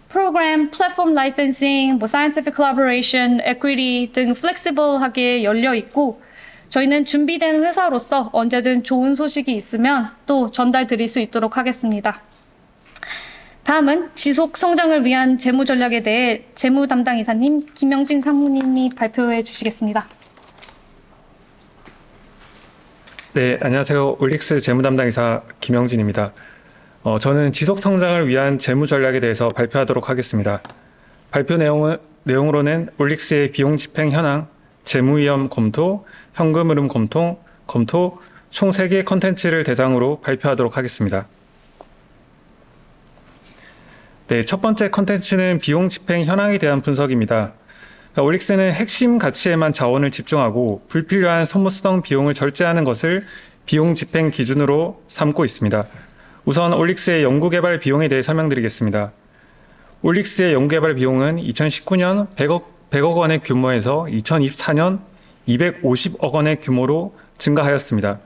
프로그램, 플랫폼 라이센싱, 뭐 scientific collaboration, equity 등 플렉시블하게 열려 있고 저희는 준비된 회사로서 언제든 좋은 소식이 있으면 또 전달 드릴 수 있도록 하겠습니다. 다음은 지속 성장을 위한 재무 전략에 대해 재무 담당 이사님 김영진 상무님이 발표해 주시겠습니다. 네, 안녕하세요. 올릭스 재무 담당 이사 김영진입니다. 저는 지속 성장을 위한 재무 전략에 대해서 발표하도록 하겠습니다. 발표 내용으로는 올릭스의 비용 집행 현황, 재무 위험 검토, 현금 흐름 검토, 총 3개의 컨텐츠를 대상으로 발표하도록 하겠습니다. 네, 첫 번째 컨텐츠는 비용 집행 현황에 대한 분석입니다. 올릭스는 핵심 가치에만 자원을 집중하고 불필요한 소모성 비용을 절제하는 것을 비용 집행 기준으로 삼고 있습니다. 우선 올릭스의 연구개발 비용에 대해 설명드리겠습니다. 올릭스의 연구개발 비용은 2019년 100억 원의 규모에서 2024년 250억 원의 규모로 증가하였습니다.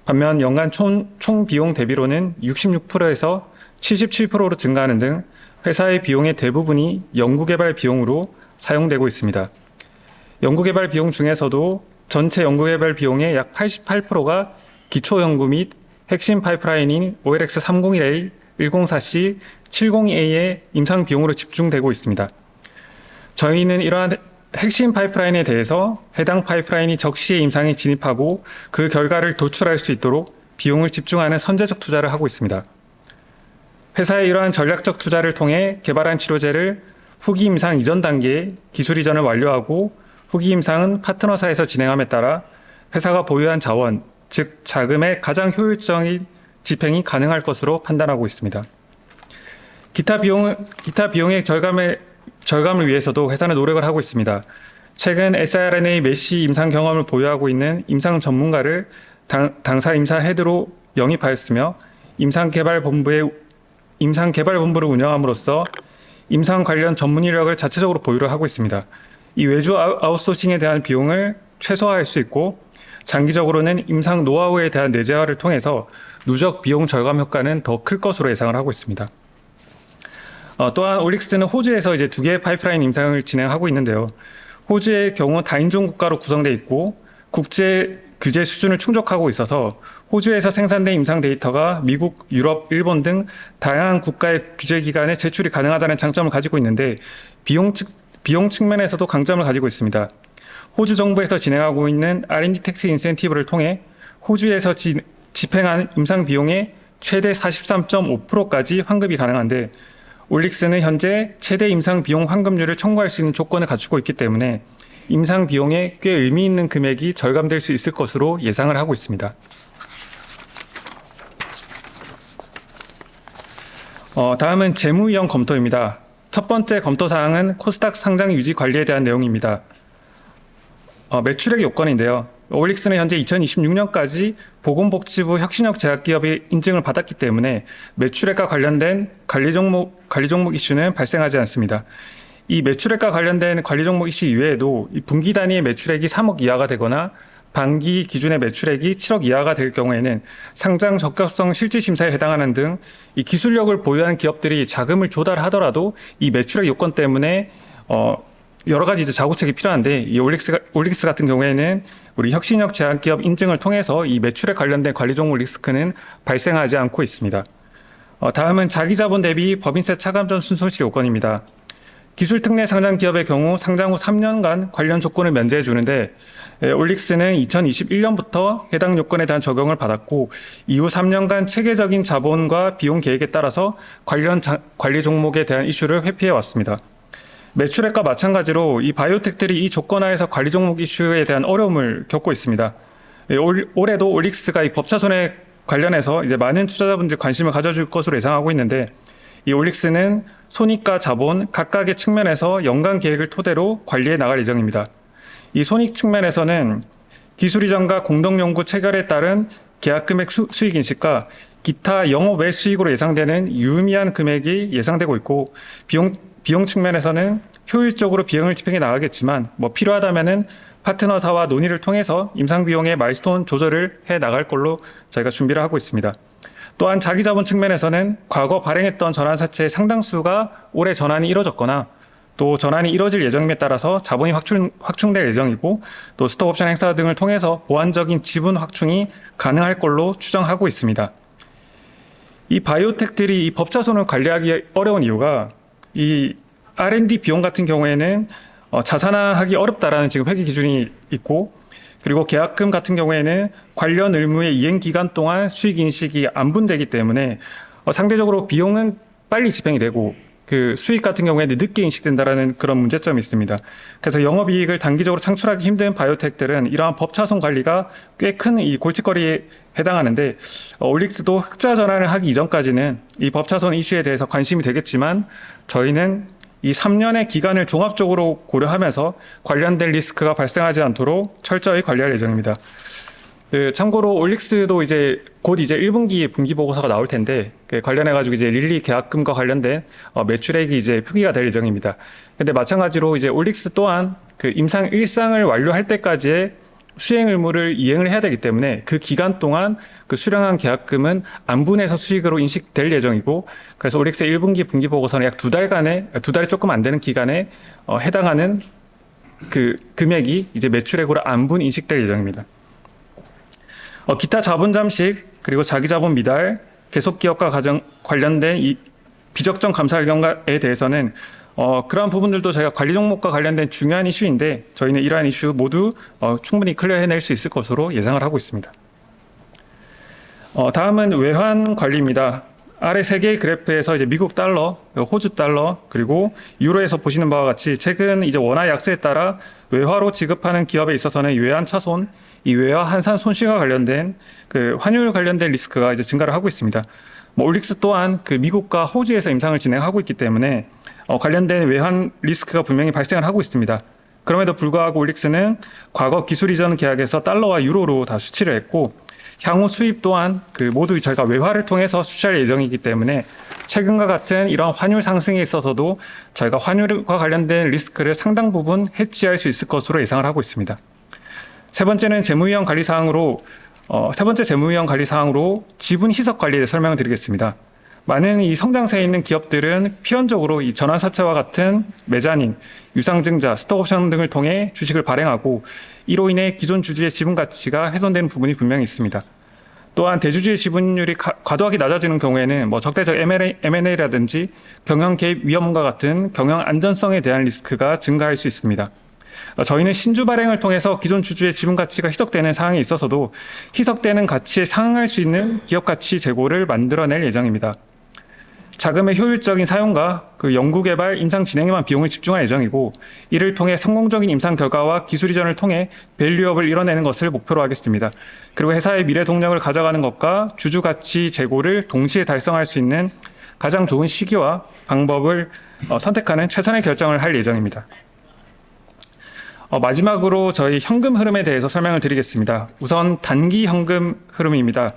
반면 연간 총 비용 대비로는 66%에서 77%로 증가하는 등 회사의 비용의 대부분이 연구개발 비용으로 사용되고 있습니다. 연구개발 비용 중에서도 전체 연구개발 비용의 약 88%가 기초연구 및 핵심 파이프라인인 OLX301A, 104C, 702A의 임상 비용으로 집중되고 있습니다. 저희는 이러한 핵심 파이프라인에 대해서 해당 파이프라인이 적시에 임상에 진입하고 그 결과를 도출할 수 있도록 비용을 집중하는 선제적 투자를 하고 있습니다. 회사의 이러한 전략적 투자를 통해 개발한 치료제를 후기 임상 이전 단계에 기술 이전을 완료하고 후기 임상은 파트너사에서 진행함에 따라 회사가 보유한 자원, 즉 자금의 가장 효율적인 집행이 가능할 것으로 판단하고 있습니다. 기타 비용의 절감을 위해서도 회사는 노력을 하고 있습니다. 최근 siRNA 메시 임상 경험을 보유하고 있는 임상 전문가를 당사 임사 헤드로 영입하였으며 임상개발본부를 운영함으로써 임상 관련 전문 인력을 자체적으로 보유를 하고 있습니다. 이 외주 아웃소싱에 대한 비용을 최소화할 수 있고 장기적으로는 임상 노하우에 대한 내재화를 통해서 누적 비용 절감 효과는 더 클 것으로 예상을 하고 있습니다. 또한 올릭스는 호주에서 이제 2개의 파이프라인 임상을 진행하고 있는데요. 호주의 경우 다인종 국가로 구성되어 있고 국제 규제 수준을 충족하고 있어서 호주에서 생산된 임상 데이터가 미국, 유럽, 일본 등 다양한 국가의 규제기관에 제출이 가능하다는 장점을 가지고 있는데 비용 측면에서도 강점을 가지고 있습니다. 호주 정부에서 진행하고 있는 R&D 텍스 인센티브를 통해 호주에서 집행한 임상 비용의 최대 43.5%까지 환급이 가능한데 올릭스는 현재 최대 임상 비용 환급률을 청구할 수 있는 조건을 갖추고 있기 때문에 임상 비용에 꽤 의미 있는 금액이 절감될 수 있을 것으로 예상을 하고 있습니다. 다음은 재무 위험 검토입니다. 첫 번째 검토 사항은 코스닥 상장 유지 관리에 대한 내용입니다. 매출액 요건인데요. 올릭스는 현재 2026년까지 보건복지부 혁신력 제약기업의 인증을 받았기 때문에 매출액과 관련된 관리 종목 이슈는 발생하지 않습니다. 이 매출액과 관련된 관리 종목 이슈 이외에도 이 분기 단위의 매출액이 3억 이하가 되거나 반기 기준의 매출액이 7억 이하가 될 경우에는 상장 적격성 실질 심사에 해당하는 등 이 기술력을 보유한 기업들이 자금을 조달하더라도 이 매출액 요건 때문에 여러 가지 이제 자구책이 필요한데 이 올릭스 같은 경우에는 우리 혁신력 제약기업 인증을 통해서 이 매출액 관련된 관리 종목 리스크는 발생하지 않고 있습니다. 다음은 자기자본 대비 법인세 차감전 순손실 요건입니다. 기술특례 상장 기업의 경우 상장 후 3년간 관련 조건을 면제해 주는데 올릭스는 2021년부터 해당 요건에 대한 적용을 받았고 이후 3년간 체계적인 자본과 비용 계획에 따라서 관련 관리 종목에 대한 이슈를 회피해 왔습니다. 매출액과 마찬가지로 이 바이오텍들이 이 조건 하에서 관리 종목 이슈에 대한 어려움을 겪고 있습니다. 올해도 올릭스가 이 법차손에 관련해서 이제 많은 투자자분들이 관심을 가져줄 것으로 예상하고 있는데 이 올릭스는 손익과 자본 각각의 측면에서 연간 계획을 토대로 관리해 나갈 예정입니다. 이 손익 측면에서는 기술 이전과 공동 연구 체결에 따른 계약 금액 수익 인식과 기타 영업 외 수익으로 예상되는 유의미한 금액이 예상되고 있고 비용 측면에서는 효율적으로 비용을 집행해 나가겠지만 필요하다면은 파트너사와 논의를 통해서 임상 비용의 마일스톤 조절을 해 나갈 걸로 저희가 준비를 하고 있습니다. 또한 자기 자본 측면에서는 과거 발행했던 전환사채의 상당수가 올해 전환이 이뤄졌거나 또 전환이 이뤄질 예정임에 따라서 자본이 확충될 예정이고 또 스톡옵션 행사 등을 통해서 보완적인 지분 확충이 가능할 걸로 추정하고 있습니다. 이 바이오텍들이 이 법차손을 관리하기 어려운 이유가 이 R&D 비용 같은 경우에는 자산화하기 어렵다라는 지금 회계 기준이 있고 그리고 계약금 같은 경우에는 관련 의무의 이행 기간 동안 수익 인식이 안 분되기 때문에 상대적으로 비용은 빨리 집행이 되고 그 수익 같은 경우에는 늦게 인식된다라는 그런 문제점이 있습니다. 그래서 영업이익을 단기적으로 창출하기 힘든 바이오텍들은 이러한 법차손 관리가 꽤 큰 이 골칫거리에 해당하는데 올릭스도 흑자 전환을 하기 이전까지는 이 법차손 이슈에 대해서 관심이 되겠지만 저희는 이 3년의 기간을 종합적으로 고려하면서 관련된 리스크가 발생하지 않도록 철저히 관리할 예정입니다. 참고로 올릭스도 이제 곧 이제 1분기 분기 보고서가 나올 텐데 관련해 가지고 이제 릴리 계약금과 관련된 매출액이 이제 표기가 될 예정입니다. 근데 마찬가지로 이제 올릭스 또한 그 임상 1상을 완료할 때까지의 수행 의무를 이행을 해야 되기 때문에 그 기간 동안 그 수령한 계약금은 안분해서 수익으로 인식될 예정이고 그래서 올릭스의 1분기 분기 보고서는 약 2달이 조금 안 되는 기간에 해당하는 그 금액이 이제 매출액으로 안분 인식될 예정입니다. 기타 자본 잠식 그리고 자기 자본 미달 계속 기업과 관련된 이 비적정 감사 결과에 대해서는 그러한 부분들도 저희가 관리 종목과 관련된 중요한 이슈인데 저희는 이러한 이슈 모두 충분히 클리어해낼 수 있을 것으로 예상을 하고 있습니다. 다음은 외환 관리입니다. 아래 세 개의 그래프에서 이제 미국 달러, 호주 달러, 그리고 유로에서 보시는 바와 같이 최근 이제 원화 약세에 따라 외화로 지급하는 기업에 있어서는 외환 차손, 이 외화 환산 손실과 관련된 그 환율 관련된 리스크가 이제 증가를 하고 있습니다. 올릭스 또한 그 미국과 호주에서 임상을 진행하고 있기 때문에 관련된 외환 리스크가 분명히 발생을 하고 있습니다. 그럼에도 불구하고 올릭스는 과거 기술 이전 계약에서 달러와 유로로 다 수치를 했고 향후 수입 또한 그 모두 저희가 외화를 통해서 수출할 예정이기 때문에 최근과 같은 이런 환율 상승에 있어서도 저희가 환율과 관련된 리스크를 상당 부분 해치할 수 있을 것으로 예상을 하고 있습니다. 세 번째는 재무위험 관리 사항으로 지분 희석 관리에 대해 설명을 드리겠습니다. 많은 이 성장세에 있는 기업들은 필연적으로 이 전환사채와 같은 메자닌, 유상증자, 스톡옵션 등을 통해 주식을 발행하고 이로 인해 기존 주주의 지분 가치가 훼손되는 부분이 분명히 있습니다. 또한 대주주의 지분율이 과도하게 낮아지는 경우에는 적대적 M&A라든지 경영 개입 위험과 같은 경영 안전성에 대한 리스크가 증가할 수 있습니다. 저희는 신주 발행을 통해서 기존 주주의 지분 가치가 희석되는 상황에 있어서도 희석되는 가치에 상응할 수 있는 기업 가치 재고를 만들어낼 예정입니다. 자금의 효율적인 사용과 그 연구개발, 임상 진행에만 비용을 집중할 예정이고 이를 통해 성공적인 임상 결과와 기술 이전을 통해 밸류업을 이뤄내는 것을 목표로 하겠습니다. 그리고 회사의 미래 동력을 가져가는 것과 주주 가치 재고를 동시에 달성할 수 있는 가장 좋은 시기와 방법을 선택하는 최선의 결정을 할 예정입니다. 마지막으로 저희 현금 흐름에 대해서 설명을 드리겠습니다. 우선 단기 현금 흐름입니다.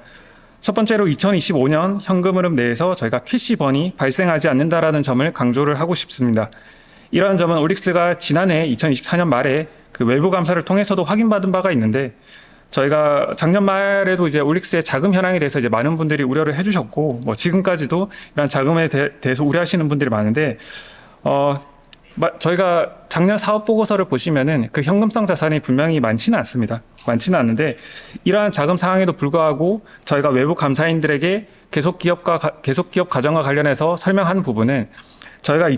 첫 번째로 2025년 현금 흐름 내에서 저희가 캐시번이 발생하지 않는다라는 점을 강조를 하고 싶습니다. 이러한 점은 올릭스가 지난해 2024년 말에 그 외부 감사를 통해서도 확인받은 바가 있는데 저희가 작년 말에도 이제 올릭스의 자금 현황에 대해서 이제 많은 분들이 우려를 해주셨고 지금까지도 이런 자금에 대해서 우려하시는 분들이 많은데 저희가 작년 사업 보고서를 보시면은 그 현금성 자산이 분명히 많지는 않습니다. 많지는 않는데 이러한 자금 상황에도 불구하고 저희가 외부 감사인들에게 계속 기업 과정과 관련해서 설명한 부분은 저희가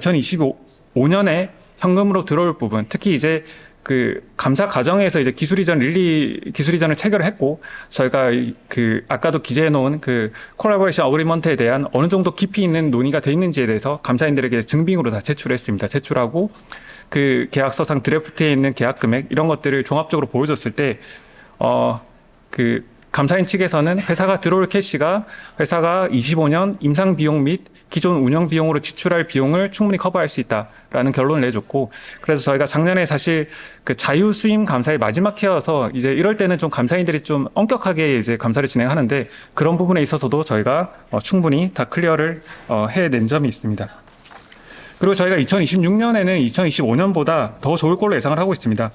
5년에 현금으로 들어올 부분, 특히 이제 그 감사 과정에서 이제 기술 이전 릴리 기술 이전을 체결했고 저희가 그 아까도 기재해 놓은 그 콜라보레이션 어그리먼트에 대한 어느 정도 깊이 있는 논의가 돼 있는지에 대해서 감사인들에게 증빙으로 다 제출했습니다. 제출하고 그 계약서상 드래프트에 있는 계약 금액 이런 것들을 종합적으로 보여줬을 때 그 감사인 측에서는 회사가 들어올 캐시가 회사가 25년 임상 비용 및 기존 운영 비용으로 지출할 비용을 충분히 커버할 수 있다라는 결론을 내줬고, 그래서 저희가 작년에 사실 그 자유 수임 감사의 마지막 해여서 이제 이럴 때는 좀 감사인들이 좀 엄격하게 이제 감사를 진행하는데 그런 부분에 있어서도 저희가 충분히 다 클리어를 해낸 점이 있습니다. 그리고 저희가 2026년에는 2025년보다 더 좋을 걸로 예상을 하고 있습니다.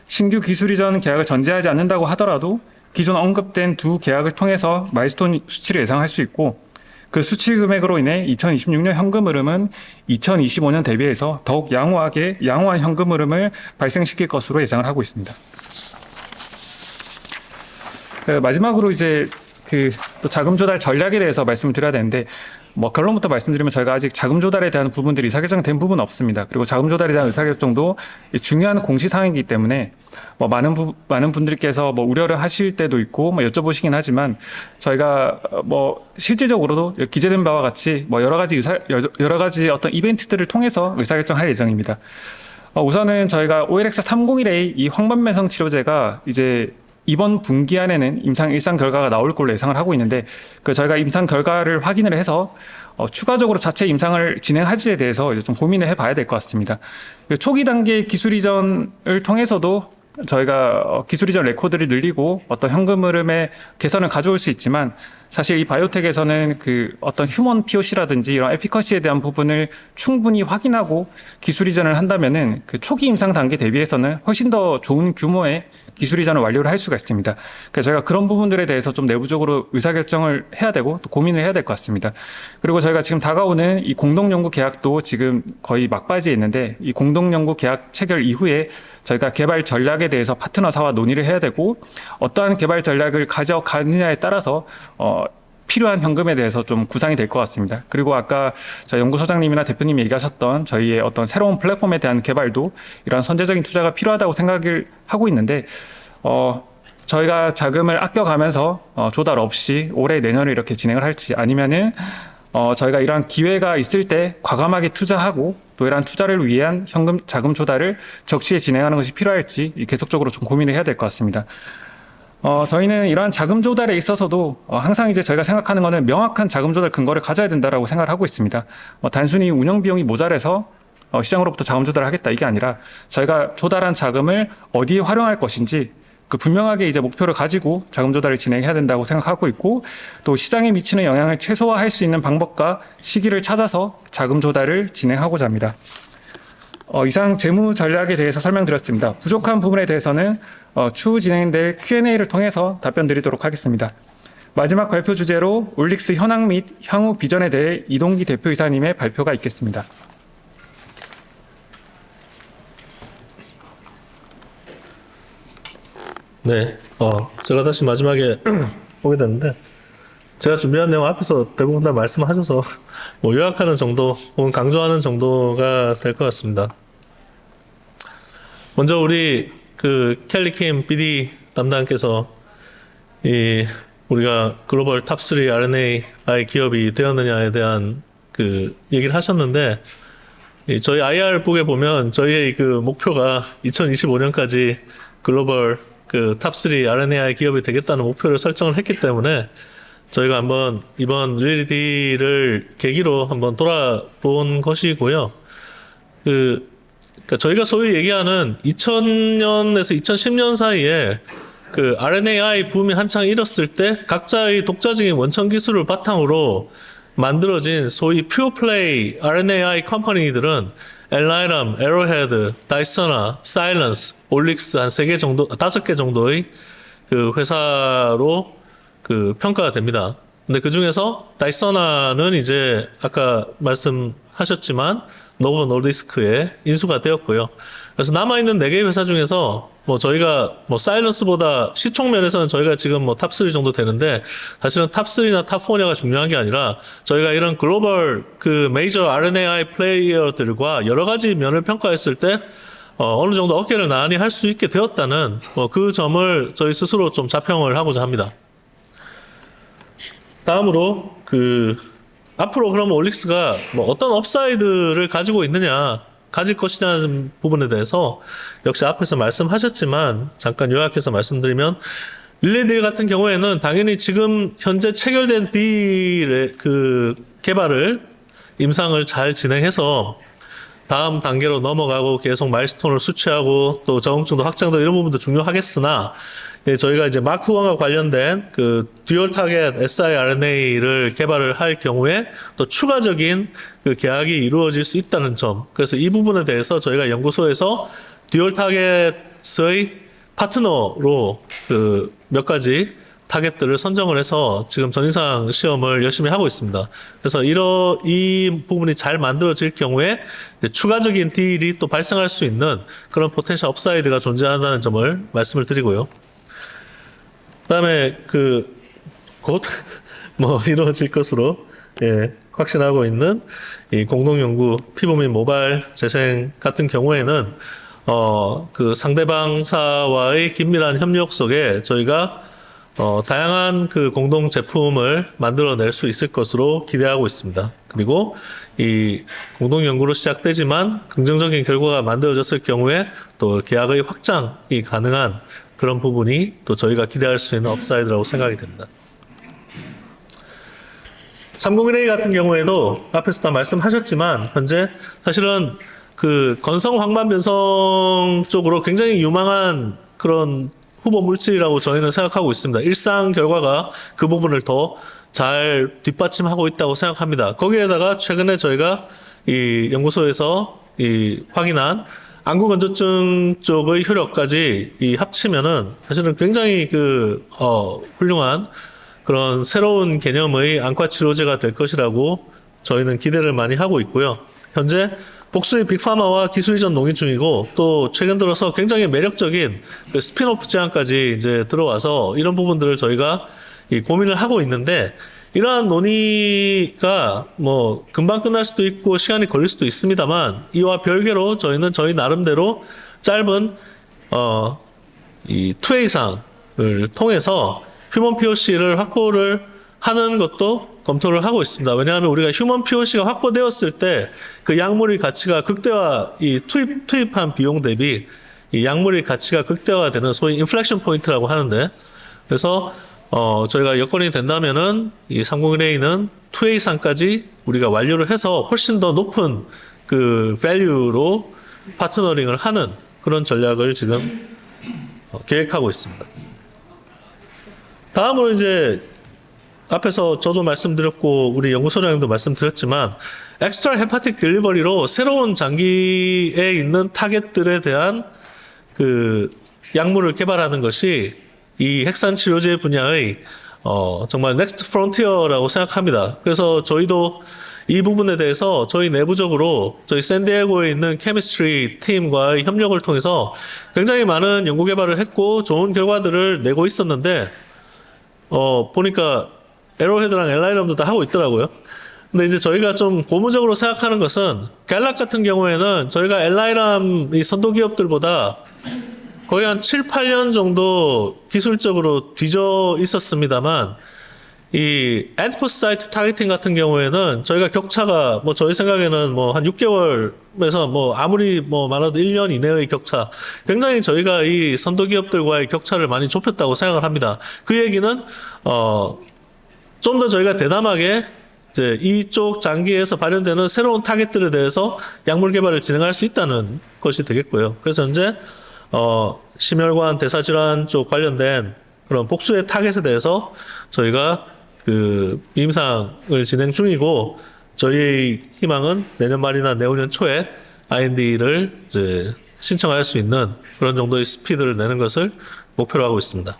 신규 기술 이전 계약을 전제하지 않는다고 하더라도 기존 언급된 두 계약을 통해서 마일스톤 수치를 예상할 수 있고, 그 수치 금액으로 인해 2026년 현금 흐름은 2025년 대비해서 더욱 양호한 현금 흐름을 발생시킬 것으로 예상을 하고 있습니다. 마지막으로 이제 또 자금 조달 전략에 대해서 말씀을 드려야 되는데, 결론부터 말씀드리면 저희가 아직 자금 조달에 대한 부분들이 의사결정된 부분은 없습니다. 그리고 자금 조달에 대한 의사결정도 중요한 공시사항이기 때문에 많은 분들께서 우려를 하실 때도 있고 여쭤보시긴 하지만 저희가 실질적으로도 기재된 바와 같이 여러 가지 어떤 이벤트들을 통해서 의사결정할 예정입니다. 우선은 저희가 OLX301A 이 황반매성 치료제가 이제 이번 분기 안에는 일상 결과가 나올 걸로 예상을 하고 있는데, 저희가 임상 결과를 확인을 해서 추가적으로 자체 임상을 진행할지에 대해서 이제 좀 고민을 해봐야 될 것 같습니다. 초기 단계 기술 이전을 통해서도 저희가 기술 이전 레코드를 늘리고 어떤 현금 흐름의 개선을 가져올 수 있지만, 사실 이 바이오텍에서는 어떤 휴먼 POC라든지 이런 에피커시에 대한 부분을 충분히 확인하고 기술 이전을 한다면은 초기 임상 단계 대비해서는 훨씬 더 좋은 규모의 기술 이전을 완료를 할 수가 있습니다. 그래서 저희가 그런 부분들에 대해서 좀 내부적으로 의사결정을 해야 되고 또 고민을 해야 될 것 같습니다. 그리고 저희가 지금 다가오는 이 공동연구 계약도 지금 거의 막바지에 있는데, 이 공동연구 계약 체결 이후에 저희가 개발 전략에 대해서 파트너사와 논의를 해야 되고, 어떠한 개발 전략을 가져가느냐에 따라서 필요한 현금에 대해서 좀 구상이 될 것 같습니다. 그리고 아까 저희 연구소장님이나 대표님이 얘기하셨던 저희의 어떤 새로운 플랫폼에 대한 개발도 이런 선제적인 투자가 필요하다고 생각을 하고 있는데, 저희가 자금을 아껴가면서 조달 없이 올해 내년을 이렇게 진행을 할지, 아니면은 저희가 이러한 기회가 있을 때 과감하게 투자하고 또 이러한 투자를 위한 자금 조달을 적시에 진행하는 것이 필요할지 계속적으로 좀 고민을 해야 될 것 같습니다. 저희는 이러한 자금 조달에 있어서도 항상 이제 저희가 생각하는 거는 명확한 자금 조달 근거를 가져야 된다라고 생각을 하고 있습니다. 단순히 운영 비용이 모자라서 시장으로부터 자금 조달을 하겠다 이게 아니라, 저희가 조달한 자금을 어디에 활용할 것인지 분명하게 이제 목표를 가지고 자금 조달을 진행해야 된다고 생각하고 있고, 또 시장에 미치는 영향을 최소화할 수 있는 방법과 시기를 찾아서 자금 조달을 진행하고자 합니다. 이상 재무 전략에 대해서 설명드렸습니다. 부족한 부분에 대해서는 추후 진행될 Q&A를 통해서 답변 드리도록 하겠습니다. 마지막 발표 주제로 올릭스 현황 및 향후 비전에 대해 이동기 대표이사님의 발표가 있겠습니다. 네, 제가 다시 마지막에 보게 됐는데, 제가 준비한 내용 앞에서 대부분 다 말씀하셔서 요약하는 정도 혹은 강조하는 정도가 될 것 같습니다. 먼저 우리 켈리 킴 BD 담당께서 우리가 글로벌 탑3 RNAi 기업이 되었느냐에 대한 얘기를 하셨는데, 저희 IR북에 보면 저희의 목표가 2025년까지 글로벌 탑3 RNAi 기업이 되겠다는 목표를 설정을 했기 때문에 저희가 한번 이번 릴리디를 계기로 한번 돌아본 것이고요. 그러니까 저희가 소위 얘기하는 2000년에서 2010년 사이에 RNAi 붐이 한창 일었을 때 각자의 독자적인 원천 기술을 바탕으로 만들어진 소위 퓨어플레이 RNAi 컴퍼니들은 엘라이람, 에로헤드, 다이서나, 사일런스, 올릭스 한 3개 정도, 5개 정도의 회사로 평가가 됩니다. 근데 그 중에서 다이서나는 이제 아까 말씀하셨지만 노보 노르디스크에 인수가 되었고요. 그래서 남아있는 4개의 회사 중에서 뭐 저희가 뭐 사이런스보다 시총 면에서는 저희가 지금 뭐 탑3 정도 되는데 사실은 탑3나 탑4냐가 중요한 게 아니라 저희가 이런 글로벌 그 메이저 RNAi 플레이어들과 여러 가지 면을 평가했을 때 어느 정도 어깨를 나란히 할 수 있게 되었다는 그 점을 저희 스스로 좀 자평을 하고자 합니다. 다음으로 앞으로 그러면 올릭스가 뭐 어떤 업사이드를 가지고 있느냐, 가질 것이냐는 부분에 대해서 역시 앞에서 말씀하셨지만 잠깐 요약해서 말씀드리면 릴레이 딜 같은 경우에는 당연히 지금 현재 체결된 딜의 개발을 임상을 잘 진행해서 다음 단계로 넘어가고 계속 마일스톤을 수취하고 또 적응증도 확장도 이런 부분도 중요하겠으나 저희가 이제 마크1과 관련된 듀얼 타겟 siRNA를 개발을 할 경우에 또 추가적인 계약이 이루어질 수 있다는 점. 그래서 이 부분에 대해서 저희가 연구소에서 듀얼 타겟의 파트너로 몇 가지 타겟들을 선정을 해서 지금 전이상 시험을 열심히 하고 있습니다. 그래서 이 부분이 잘 만들어질 경우에 추가적인 딜이 또 발생할 수 있는 그런 포텐셜 업사이드가 존재한다는 점을 말씀을 드리고요. 그다음에 곧 뭐 이루어질 것으로 확신하고 있는 이 공동연구 피부민 모발 재생 같은 경우에는 상대방사와의 긴밀한 협력 속에 저희가 다양한 공동 제품을 만들어낼 수 있을 것으로 기대하고 있습니다. 그리고 이 공동 연구로 시작되지만 긍정적인 결과가 만들어졌을 경우에 또 계약의 확장이 가능한 그런 부분이 또 저희가 기대할 수 있는 업사이드라고 생각이 됩니다. 301A 같은 경우에도 앞에서 다 말씀하셨지만 현재 사실은 건성 황반 변성 쪽으로 굉장히 유망한 그런 후보 물질이라고 저희는 생각하고 있습니다. 일상 결과가 그 부분을 더 잘 뒷받침하고 있다고 생각합니다. 거기에다가 최근에 저희가 이 연구소에서 확인한 안구 건조증 쪽의 효력까지 합치면은 사실은 굉장히 훌륭한 그런 새로운 개념의 안과 치료제가 될 것이라고 저희는 기대를 많이 하고 있고요. 현재 복수의 빅파마와 기술 이전 논의 중이고 또 최근 들어서 굉장히 매력적인 스핀오프 제안까지 이제 들어와서 이런 부분들을 저희가 고민을 하고 있는데 이러한 논의가 뭐 금방 끝날 수도 있고 시간이 걸릴 수도 있습니다만 이와 별개로 저희는 저희 나름대로 짧은 이 2A상을 통해서 휴먼 POC를 확보를 하는 것도 검토를 하고 있습니다. 왜냐하면 우리가 휴먼 POC가 확보되었을 때 그 약물의 가치가 투입한 비용 대비 이 약물의 가치가 극대화되는 소위 인플렉션 포인트라고 하는데 그래서 저희가 여건이 된다면은 이 301A는 2A상까지 우리가 완료를 해서 훨씬 더 높은 밸류로 파트너링을 하는 그런 전략을 지금 계획하고 있습니다. 다음으로 이제 앞에서 저도 말씀드렸고 우리 연구소장님도 말씀드렸지만 엑스트라 헤파틱 딜리버리로 새로운 장기에 있는 타겟들에 대한 약물을 개발하는 것이 이 핵산 치료제 분야의 정말 넥스트 프론티어라고 생각합니다. 그래서 저희도 이 부분에 대해서 저희 내부적으로 저희 샌디에고에 있는 케미스트리 팀과의 협력을 통해서 굉장히 많은 연구 개발을 했고 좋은 결과들을 내고 있었는데 보니까 에로헤드랑 엘라이럼도 다 하고 있더라고요. 근데 이제 저희가 좀 고무적으로 생각하는 것은 갤락 같은 경우에는 저희가 엘라이람 이 선도 기업들보다 거의 한 7, 8년 정도 기술적으로 뒤져 있었습니다만 이 엔티포사이트 타겟팅 같은 경우에는 저희가 격차가 뭐 저희 생각에는 뭐 한 6개월에서 뭐 아무리 뭐 많아도 1년 이내의 격차 굉장히 저희가 이 선도 기업들과의 격차를 많이 좁혔다고 생각을 합니다. 그 얘기는 좀 더 저희가 대담하게 이제 이쪽 장기에서 발현되는 새로운 타겟들에 대해서 약물 개발을 진행할 수 있다는 것이 되겠고요. 그래서 현재 심혈관 대사질환 쪽 관련된 그런 복수의 타겟에 대해서 저희가 임상을 진행 중이고 저희의 희망은 내년 말이나 내후년 초에 IND를 이제 신청할 수 있는 그런 정도의 스피드를 내는 것을 목표로 하고 있습니다.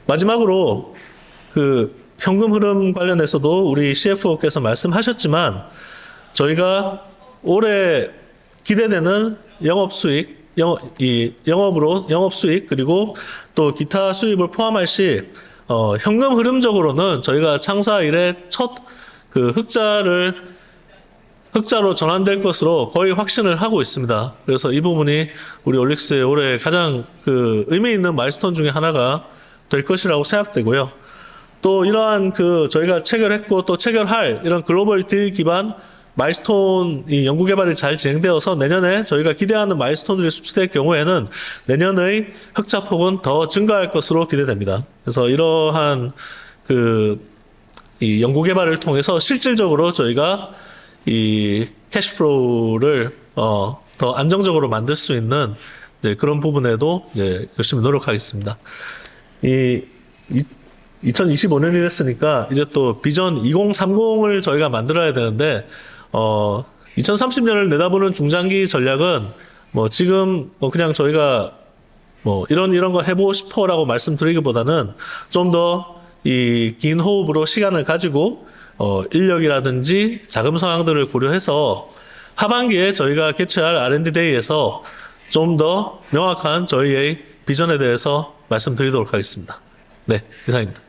마지막으로 현금 흐름 관련해서도 우리 CFO께서 말씀하셨지만 저희가 올해 기대되는 영업 수익, 영업 수익 그리고 또 기타 수입을 포함할 시 현금 흐름적으로는 저희가 창사 이래 첫 그 흑자로 전환될 것으로 거의 확신을 하고 있습니다. 그래서 이 부분이 우리 올릭스의 올해 가장 그 의미 있는 마일스톤 중에 하나가 될 것이라고 생각되고요. 또 이러한 그 저희가 체결했고 또 체결할 이런 글로벌 딜 기반 마일스톤 이 연구 개발이 잘 진행되어서 내년에 저희가 기대하는 마일스톤들이 수취될 경우에는 내년의 흑자 폭은 더 증가할 것으로 기대됩니다. 그래서 이러한 이 연구 개발을 통해서 실질적으로 저희가 이 캐시플로우를 더 안정적으로 만들 수 있는 이제 그런 부분에도 이제 열심히 노력하겠습니다. 2025년이 됐으니까 이제 또 비전 2030을 저희가 만들어야 되는데 2030년을 내다보는 중장기 전략은 뭐 지금 뭐 그냥 저희가 뭐 이런 거 해보고 싶어라고 말씀드리기보다는 좀 더 이 긴 호흡으로 시간을 가지고 인력이라든지 자금 상황들을 고려해서 하반기에 저희가 개최할 R&D 데이에서 좀 더 명확한 저희의 비전에 대해서 말씀드리도록 하겠습니다. 네, 이상입니다.